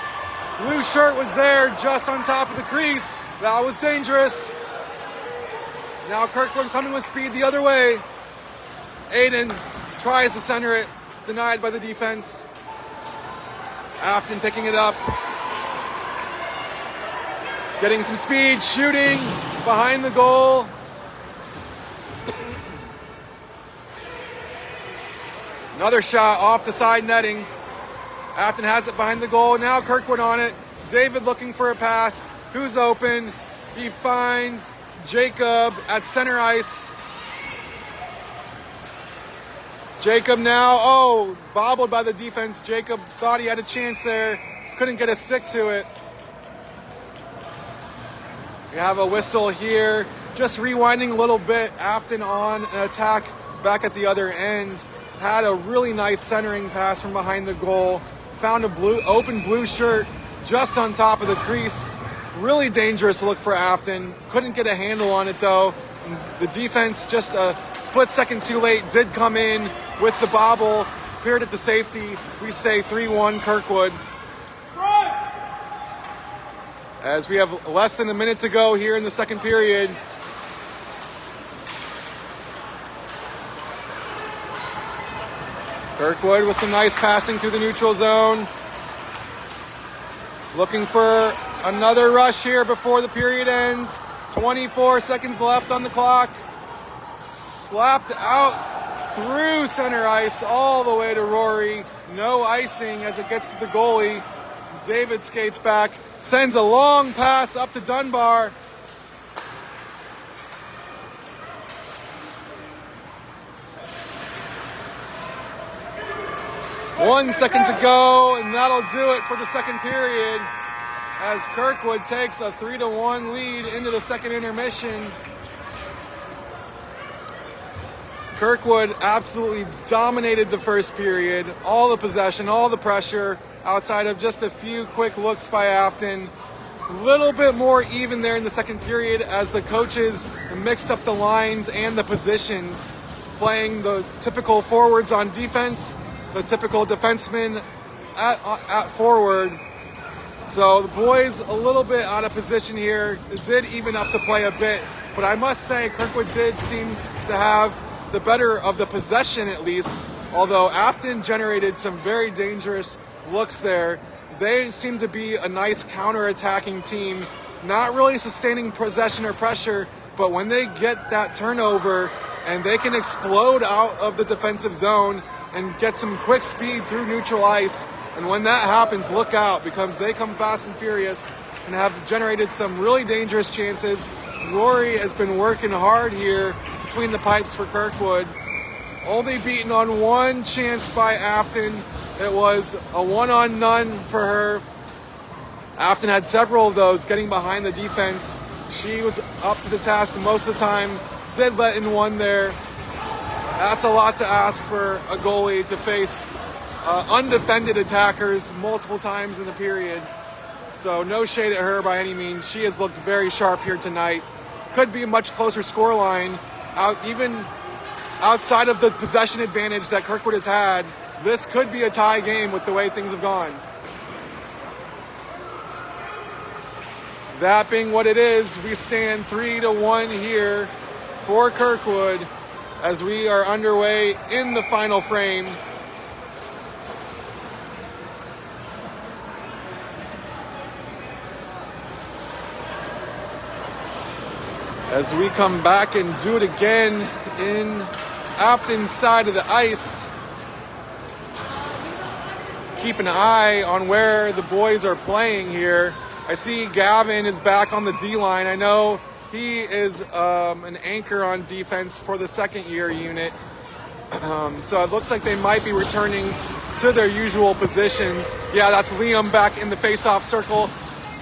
Blue shirt was there just on top of the crease. That was dangerous. Now Kirkwood coming with speed the other way. Aiden tries to center it, denied by the defense. Affton picking it up. Getting some speed, shooting behind the goal. Another shot off the side netting. Affton has it behind the goal. Now Kirkwood on it. David looking for a pass. Who's open? He finds Jacob at center ice. Jacob now, bobbled by the defense. Jacob thought he had a chance there. Couldn't get a stick to it. We have a whistle here. Just rewinding a little bit. Affton on an attack back at the other end. Had a really nice centering pass from behind the goal. Found a open blue shirt just on top of the crease. Really dangerous look for Affton. Couldn't get a handle on it though. And the defense just a split second too late did come in with the bobble. Cleared it to safety. We say 3-1 Kirkwood. As we have less than a minute to go here in the second period. Kirkwood with some nice passing through the neutral zone. Looking for another rush here before the period ends. 24 seconds left on the clock. Slapped out through center ice all the way to Rory. No icing as it gets to the goalie. David skates back, sends a long pass up to Dunbar. One second to go, and that'll do it for the second period as Kirkwood takes a 3-1 lead into the second intermission. Kirkwood absolutely dominated the first period. All the possession, all the pressure, outside of just a few quick looks by Affton. A little bit more even there in the second period as the coaches mixed up the lines and the positions, playing the typical forwards on defense, the typical defenseman at forward. So the boys a little bit out of position here. It did even up the play a bit, but I must say Kirkwood did seem to have the better of the possession at least, although Affton generated some very dangerous looks there. They seem to be a nice counter-attacking team, not really sustaining possession or pressure, but when they get that turnover and they can explode out of the defensive zone and get some quick speed through neutral ice. And when that happens, look out, because they come fast and furious and have generated some really dangerous chances. Rory has been working hard here between the pipes for Kirkwood. Only beaten on one chance by Affton. It was a one-on-none for her. Affton had several of those, getting behind the defense. She was up to the task most of the time. Did let in one there. That's a lot to ask for a goalie to face undefended attackers multiple times in the period. So no shade at her by any means. She has looked very sharp here tonight. Could be a much closer scoreline. Even outside of the possession advantage that Kirkwood has had, this could be a tie game with the way things have gone. That being what it is, we stand 3-1 here for Kirkwood as we are underway in the final frame. As we come back and do it again in Affton's side of the ice. Keep an eye on where the boys are playing here. I see Gavin is back on the D-line. I know he is an anchor on defense for the second-year unit. So it looks like they might be returning to their usual positions. Yeah, that's Liam back in the face-off circle.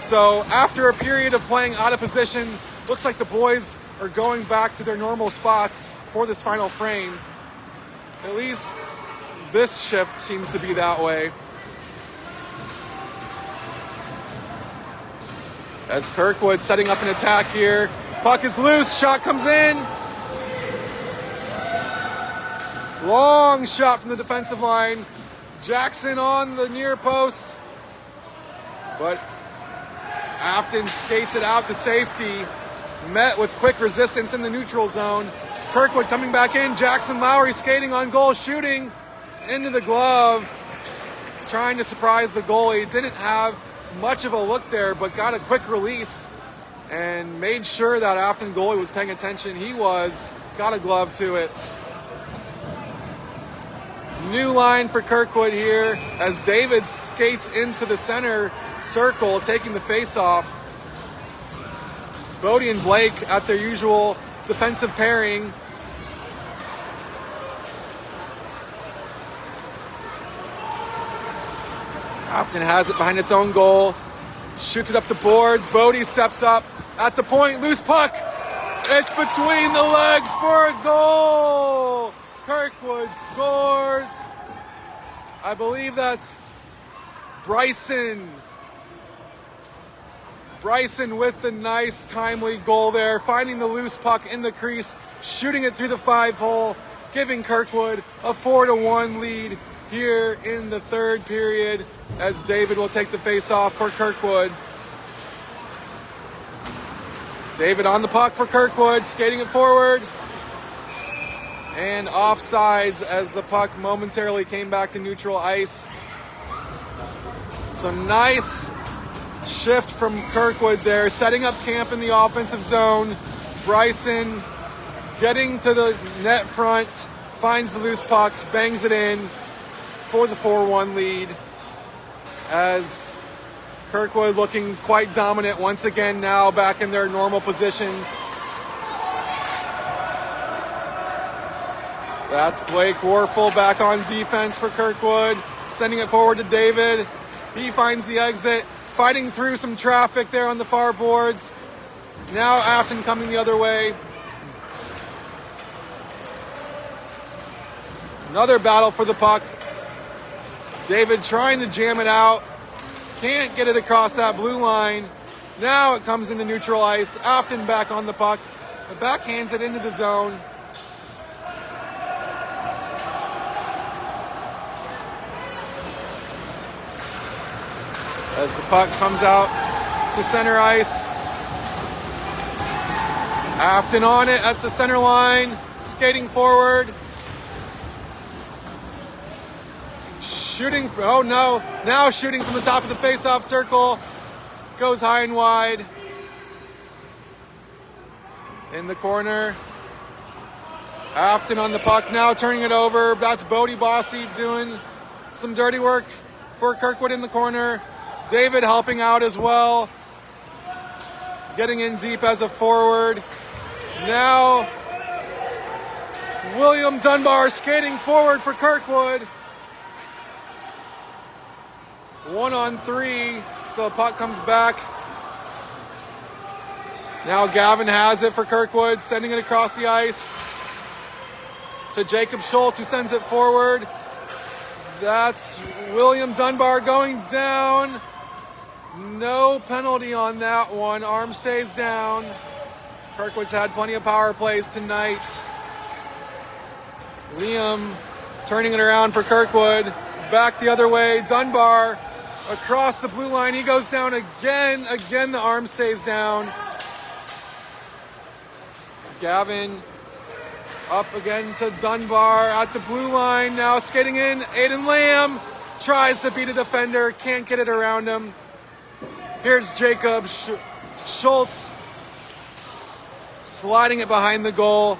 So after a period of playing out of position, looks like the boys are going back to their normal spots for this final frame. At least this shift seems to be that way. As Kirkwood setting up an attack here. Puck is loose, shot comes in. Long shot from the defensive line. Jackson on the near post. But Affton skates it out to safety. Met with quick resistance in the neutral zone. Kirkwood coming back in. Jackson Lowry skating on goal, shooting into the glove. Trying to surprise the goalie. Didn't have much of a look there, but got a quick release and made sure that Affton goalie was paying attention. He was. Got a glove to it. New line for Kirkwood here as David skates into the center circle, taking the face-off. Bodie and Blake at their usual defensive pairing. Affton has it behind its own goal. Shoots it up the boards. Bodie steps up at the point. Loose puck. It's between the legs for a goal. Kirkwood scores. I believe that's Bryson. Bryson with the nice timely goal there. Finding the loose puck in the crease. Shooting it through the 5-hole. Giving Kirkwood a 4-1 lead here in the third period as David will take the face-off for Kirkwood. David on the puck for Kirkwood, skating it forward. And offsides as the puck momentarily came back to neutral ice. So nice shift from Kirkwood there, setting up camp in the offensive zone. Bryson getting to the net front, finds the loose puck, bangs it in for the 4-1 lead. As Kirkwood looking quite dominant once again now, back in their normal positions. That's Blake Warfel back on defense for Kirkwood, sending it forward to David. He finds the exit, fighting through some traffic there on the far boards. Now Affton coming the other way. Another battle for the puck. David trying to jam it out. Can't get it across that blue line. Now it comes into neutral ice. Affton back on the puck. The backhands it into the zone. As the puck comes out to center ice. Affton on it at the center line. Skating forward. Shooting, oh no, now shooting from the top of the face-off circle. Goes high and wide. In the corner. Affton on the puck, now turning it over. That's Bodie Bossy doing some dirty work for Kirkwood in the corner. David helping out as well. Getting in deep as a forward. Now, William Dunbar skating forward for Kirkwood. 1-on-3, so the puck comes back. Now Gavin has it for Kirkwood, sending it across the ice to Jacob Schultz, who sends it forward. That's William Dunbar going down. No penalty on that one. Arm stays down. Kirkwood's had plenty of power plays tonight. Liam turning it around for Kirkwood. Back the other way. Dunbar across the blue line. He goes down again. Again, the arm stays down. Gavin up again to Dunbar at the blue line. Now skating in. Aiden Lamb tries to beat a defender. Can't get it around him. Here's Jacob Schultz sliding it behind the goal.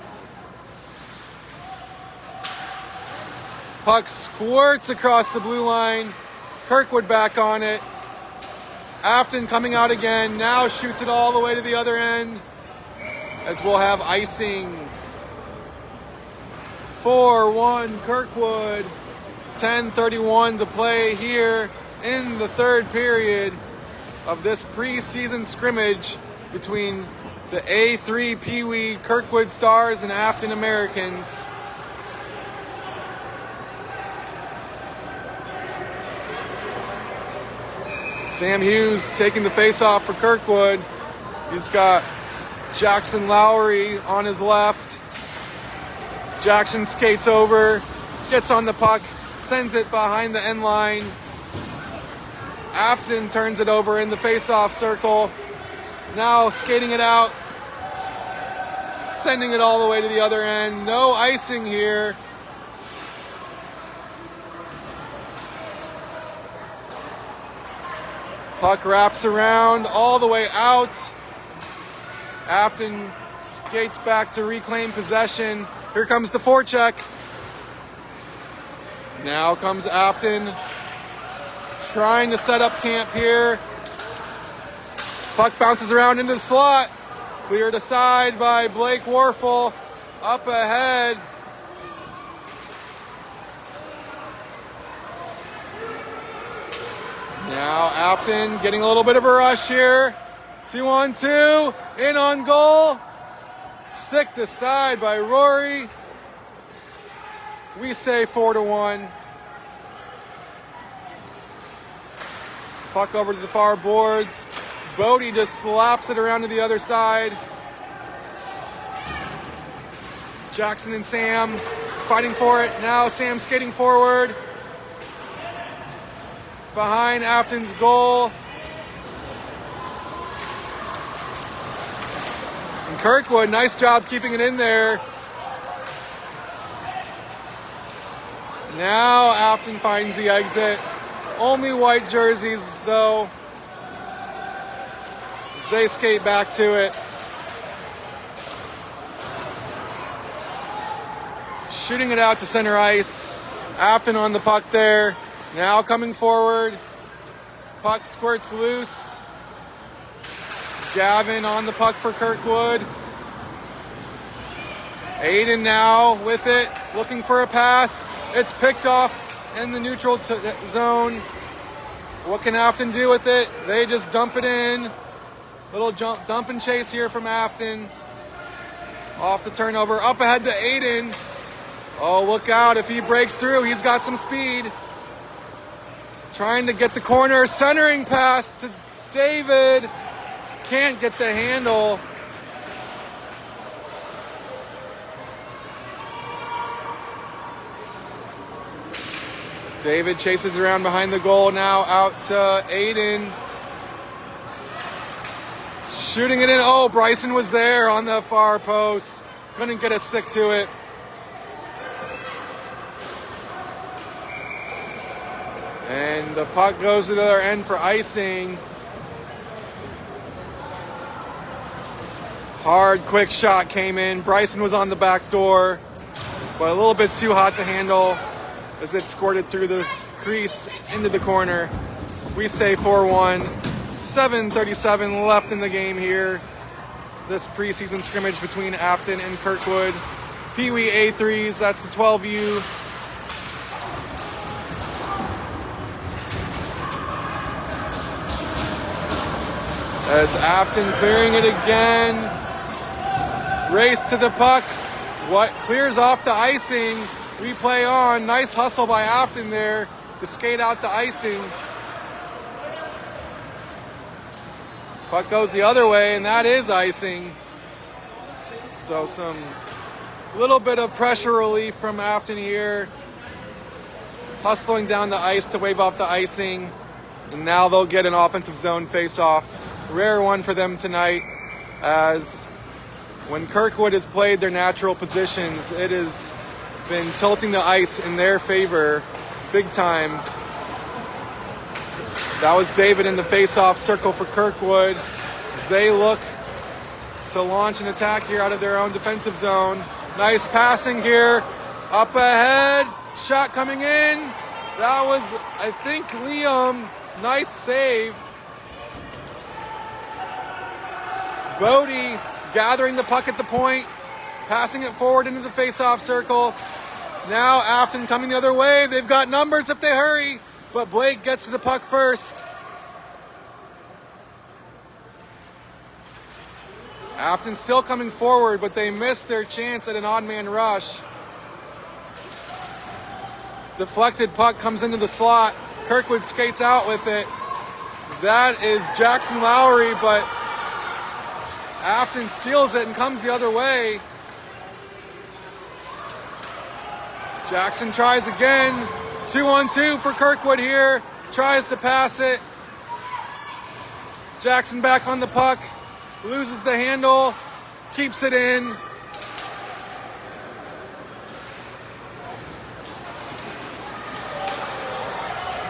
Puck squirts across the blue line. Kirkwood back on it. Affton coming out again. Now shoots it all the way to the other end, as we'll have icing. 4-1 Kirkwood. 10:31 to play here in the third period of this preseason scrimmage between the A3 Peewee Kirkwood Stars and Affton Americans. Sam Hughes taking the face-off for Kirkwood. He's got Jackson Lowry on his left. Jackson skates over, gets on the puck, sends it behind the end line. Affton turns it over in the face-off circle. Now skating it out, sending it all the way to the other end. No icing here. Puck wraps around all the way out. Affton skates back to reclaim possession. Here comes the forecheck. Now comes Affton, trying to set up camp here. Puck bounces around into the slot. Cleared aside by Blake Warfel. Up ahead. Now Affton getting a little bit of a rush here. 2-on-2. In on goal. Sticked aside by Rory. We say 4-1. Puck over to the far boards. Bodie just slaps it around to the other side. Jackson and Sam fighting for it. Now Sam skating forward. Behind Affton's goal. And Kirkwood, nice job keeping it in there. Now Affton finds the exit. Only white jerseys, though, as they skate back to it. Shooting it out to center ice. Affton on the puck there. Now coming forward. Puck squirts loose. Gavin on the puck for Kirkwood. Aiden now with it, looking for a pass. It's picked off in the neutral zone. What can Affton do with it? They just dump it in. Little dump and chase here from Affton. Off the turnover, up ahead to Aiden. Oh, look out, if he breaks through, he's got some speed. Trying to get the corner, centering pass to David. Can't get the handle. David chases around behind the goal, now out to Aiden. Shooting it in. Oh, Bryson was there on the far post. Couldn't get a stick to it. And the puck goes to the other end for icing. Hard, quick shot came in. Bryson was on the back door, but a little bit too hot to handle as it squirted through the crease into the corner. We say 4-1. 7:37 left in the game here. This preseason scrimmage between Affton and Kirkwood. Peewee A3s, that's the 12U. As Affton clearing it again. Race to the puck. What clears off the icing. We play on. Nice hustle by Affton there to skate out the icing. Puck goes the other way, and that is icing. So some little bit of pressure relief from Affton here. Hustling down the ice to wave off the icing. And now they'll get an offensive zone face-off. Rare one for them tonight, as when Kirkwood has played their natural positions, it has been tilting the ice in their favor big time. That was David in the face-off circle for Kirkwood as they look to launch an attack here out of their own defensive zone. Nice passing here, up ahead, shot coming in. That was, I think, Liam. Nice save. Bodie gathering the puck at the point, passing it forward into the face-off circle. Now Affton coming the other way. They've got numbers if they hurry, but Blake gets to the puck first. Affton still coming forward, but they missed their chance at an odd man rush. Deflected puck comes into the slot. Kirkwood skates out with it. That is Jackson Lowry, but Affton steals it and comes the other way. Jackson tries again. 2-on-2 for Kirkwood here. Tries to pass it. Jackson back on the puck. Loses the handle. Keeps it in.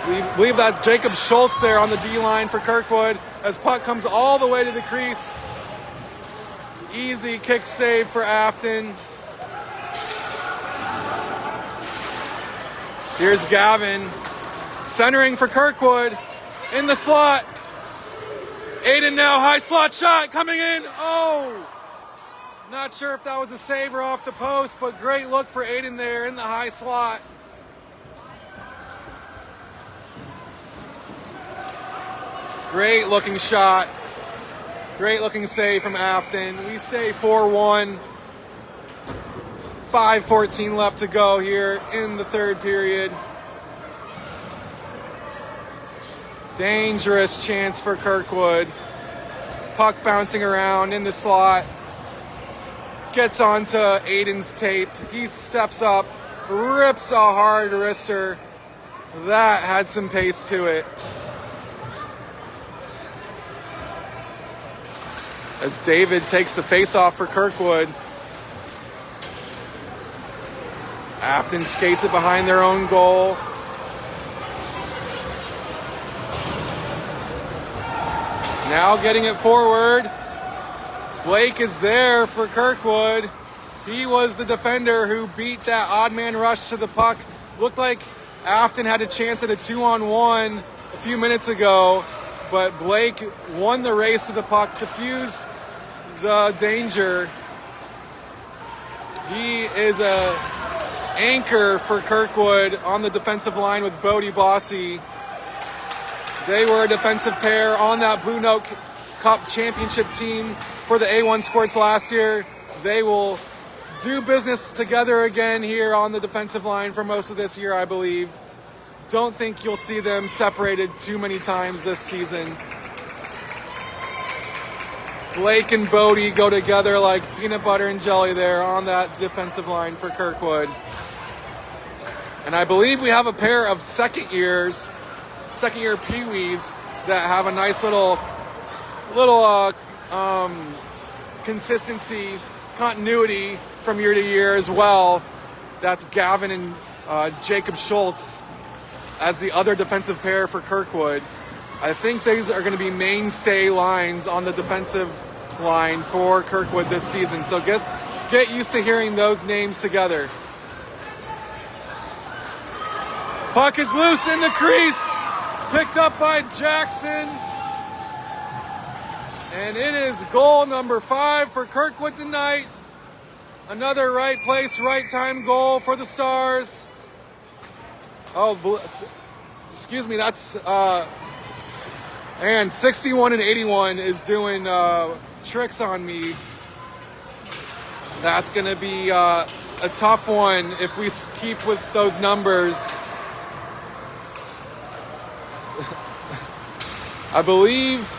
We believe that Jacob Schultz there on the D-line for Kirkwood as puck comes all the way to the crease. Easy kick save for Affton. Here's Gavin centering for Kirkwood in the slot. Aiden now, high slot shot coming in. Oh! Not sure if that was a save or off the post, but great look for Aiden there in the high slot. Great looking shot. Great looking save from Affton. We stay 4-1. 5:14 left to go here in the third period. Dangerous chance for Kirkwood. Puck bouncing around in the slot. Gets onto Aiden's tape. He steps up, rips a hard wrister. That had some pace to it. As David takes the face-off for Kirkwood. Affton skates it behind their own goal. Now getting it forward. Blake is there for Kirkwood. He was the defender who beat that odd man rush to the puck. Looked like Affton had a chance at a 2-on-1 a few minutes ago, but Blake won the race to the puck, diffused the danger. He is a anchor for Kirkwood on the defensive line with Bodie Bossy. They were a defensive pair on that Blue Note Cup championship team for the A1 Sports last year. They will do business together again here on the defensive line for most of this year, I believe. Don't think you'll see them separated too many times this season. Blake and Bodie go together like peanut butter and jelly there on that defensive line for Kirkwood. And I believe we have a pair of second-year Peewees that have a nice little consistency, continuity from year to year as well. That's Gavin and Jacob Schultz as the other defensive pair for Kirkwood. I think these are going to be mainstay lines on the defensive line for Kirkwood this season. So get used to hearing those names together. Puck is loose in the crease. Picked up by Jackson. And it is goal number 5 for Kirkwood tonight. Another right place, right time goal for the Stars. Oh, excuse me, that's And 61 and 81 is doing tricks on me. That's going to be a tough one if we keep with those numbers. I believe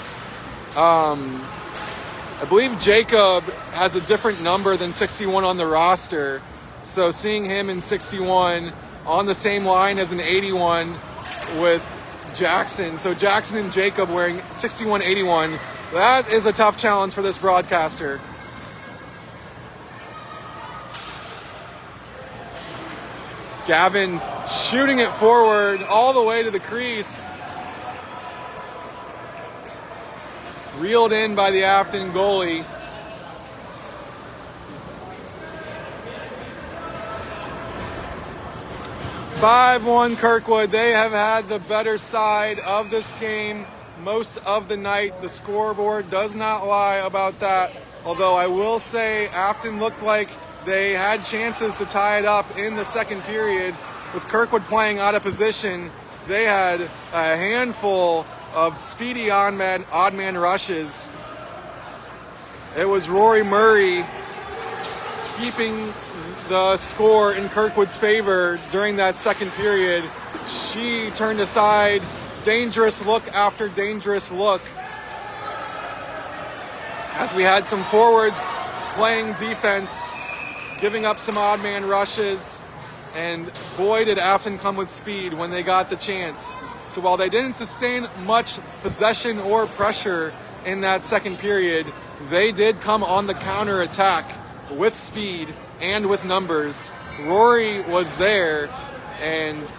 Jacob has a different number than 61 on the roster. So seeing him in 61 on the same line as an 81 with Jackson. So Jackson and Jacob wearing 61-81. That is a tough challenge for this broadcaster. Gavin shooting it forward all the way to the crease. Reeled in by the Affton goalie. (5-1) Kirkwood. They have had the better side of this game most of the night. The scoreboard does not lie about that. Although I will say Affton looked like they had chances to tie it up in the second period. With Kirkwood playing out of position, they had a handful of speedy odd man rushes. It was Rory Murray keeping the score in Kirkwood's favor during that second period. She turned aside, dangerous look after dangerous look, as we had some forwards playing defense, giving up some odd man rushes, and boy did Affton come with speed when they got the chance. So while they didn't sustain much possession or pressure in that second period, they did come on the counter attack with speed and with numbers. Rory was there, and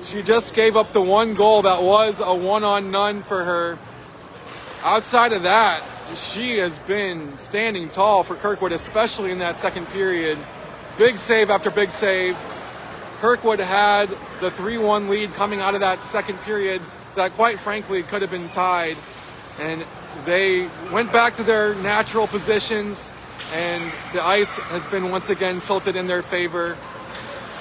she just gave up the one goal that was a one-on-none for her. Outside of that, she has been standing tall for Kirkwood, especially in that second period. Big save after big save. Kirkwood had the 3-1 lead coming out of that second period that quite frankly could have been tied. And they went back to their natural positions, and the ice has been once again tilted in their favor.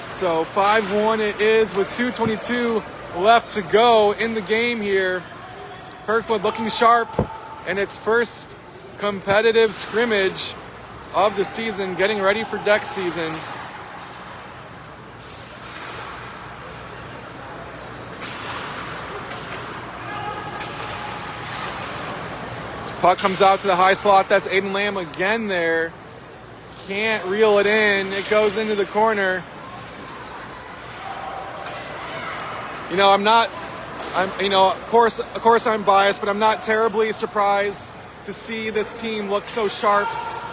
So 5-1 it is with 2:22 left to go in the game here. Kirkwood looking sharp in its first competitive scrimmage of the season, getting ready for deck season. This puck comes out to the high slot. That's Aiden Lamb again there. Can't reel it in. It goes into the corner. You know, of course I'm biased, but I'm not terribly surprised to see this team look so sharp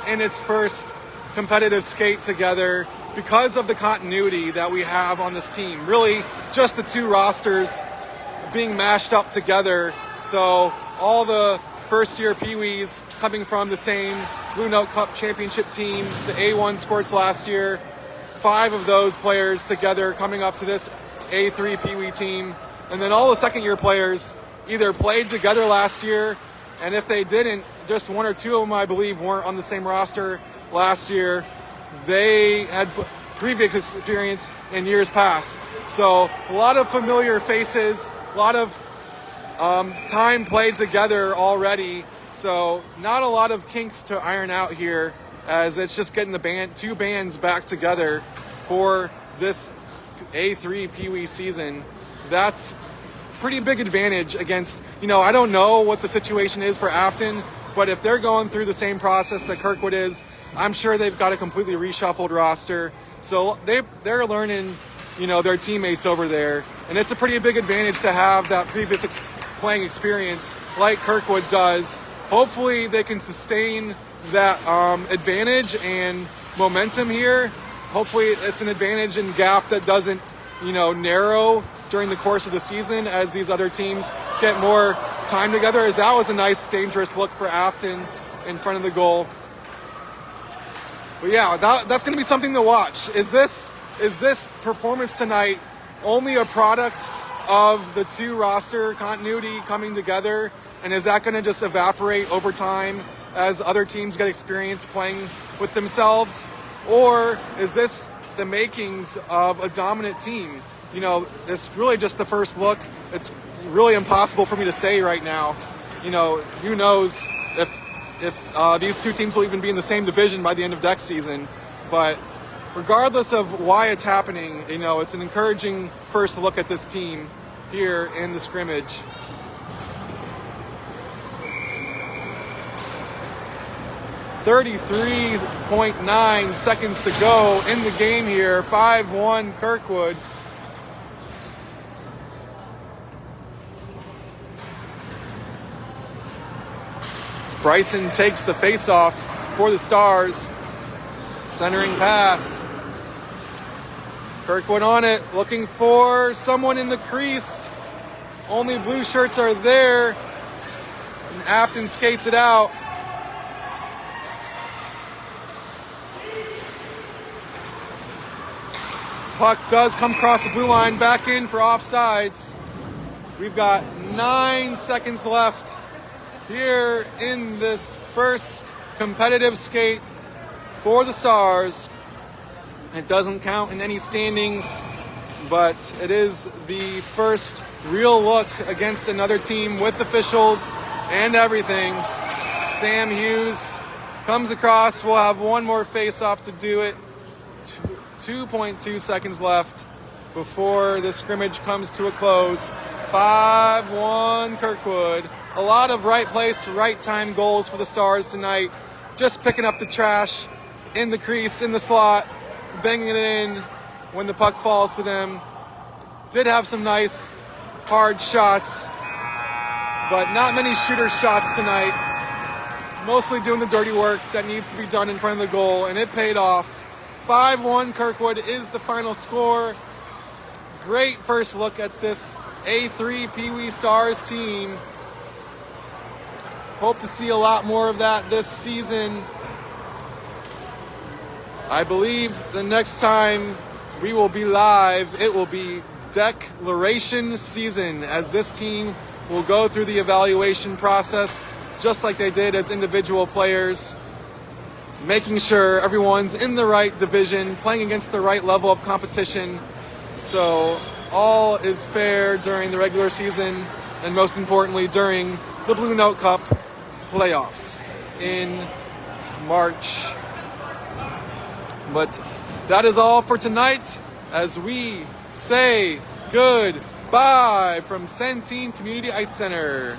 in its first competitive skate together because of the continuity that we have on this team. Really, just the two rosters being mashed up together. So all the first-year Peewees coming from the same Blue Note Cup championship team, the A1 Sports last year. 5 of those players together coming up to this A3 Peewee team. And then all the second-year players either played together last year, and if they didn't, just 1 or 2 of them, I believe, weren't on the same roster last year. They had previous experience in years past. So a lot of familiar faces, a lot of time played together already, so not a lot of kinks to iron out here, as it's just getting the two bands back together for this A3 Peewee season. That's pretty big advantage against, I don't know what the situation is for Affton, but if they're going through the same process that Kirkwood is, I'm sure they've got a completely reshuffled roster. So they're learning, their teammates over there, and it's a pretty big advantage to have that previous playing experience like Kirkwood does. Hopefully they can sustain that advantage and momentum here. Hopefully it's an advantage and gap that doesn't, narrow during the course of the season as these other teams get more time together, as that was a nice, dangerous look for Affton in front of the goal. But yeah, that's going to be something to watch. Is this performance tonight only a product of the two roster continuity coming together, and is that going to just evaporate over time as other teams get experience playing with themselves? Or is this the makings of a dominant team? It's really just the first look. It's really impossible for me to say right now. who knows if these two teams will even be in the same division by the end of next season. But regardless of why it's happening, it's an encouraging first look at this team here in the scrimmage. .9 seconds to go in the game here. 5-1 Kirkwood. Bryson takes the faceoff for the Stars. Centering pass. Kirkwood on it, looking for someone in the crease. Only blue shirts are there. And Affton skates it out. Puck does come across the blue line, back in for offsides. We've got 9 seconds left here in this first competitive skate for the Stars. It doesn't count in any standings, but it is the first real look against another team with officials and everything. Sam Hughes comes across. We'll have one more face-off to do it. 2.2 seconds left before the scrimmage comes to a close. 5-1 Kirkwood. A lot of right place, right time goals for the Stars tonight. Just picking up the trash in the crease, in the slot, banging it in when the puck falls to them. Did have some nice hard shots, but not many shooter shots tonight. Mostly doing the dirty work that needs to be done in front of the goal, and it paid off. 5-1 Kirkwood is the final score. Great first look at this A3 Peewee Stars team. Hope to see a lot more of that this season. I believe the next time we will be live, it will be declaration season, as this team will go through the evaluation process just like they did as individual players, making sure everyone's in the right division, playing against the right level of competition. So all is fair during the regular season, and most importantly during the Blue Note Cup playoffs in March. But that is all for tonight as we say goodbye from Centene Community Ice Center.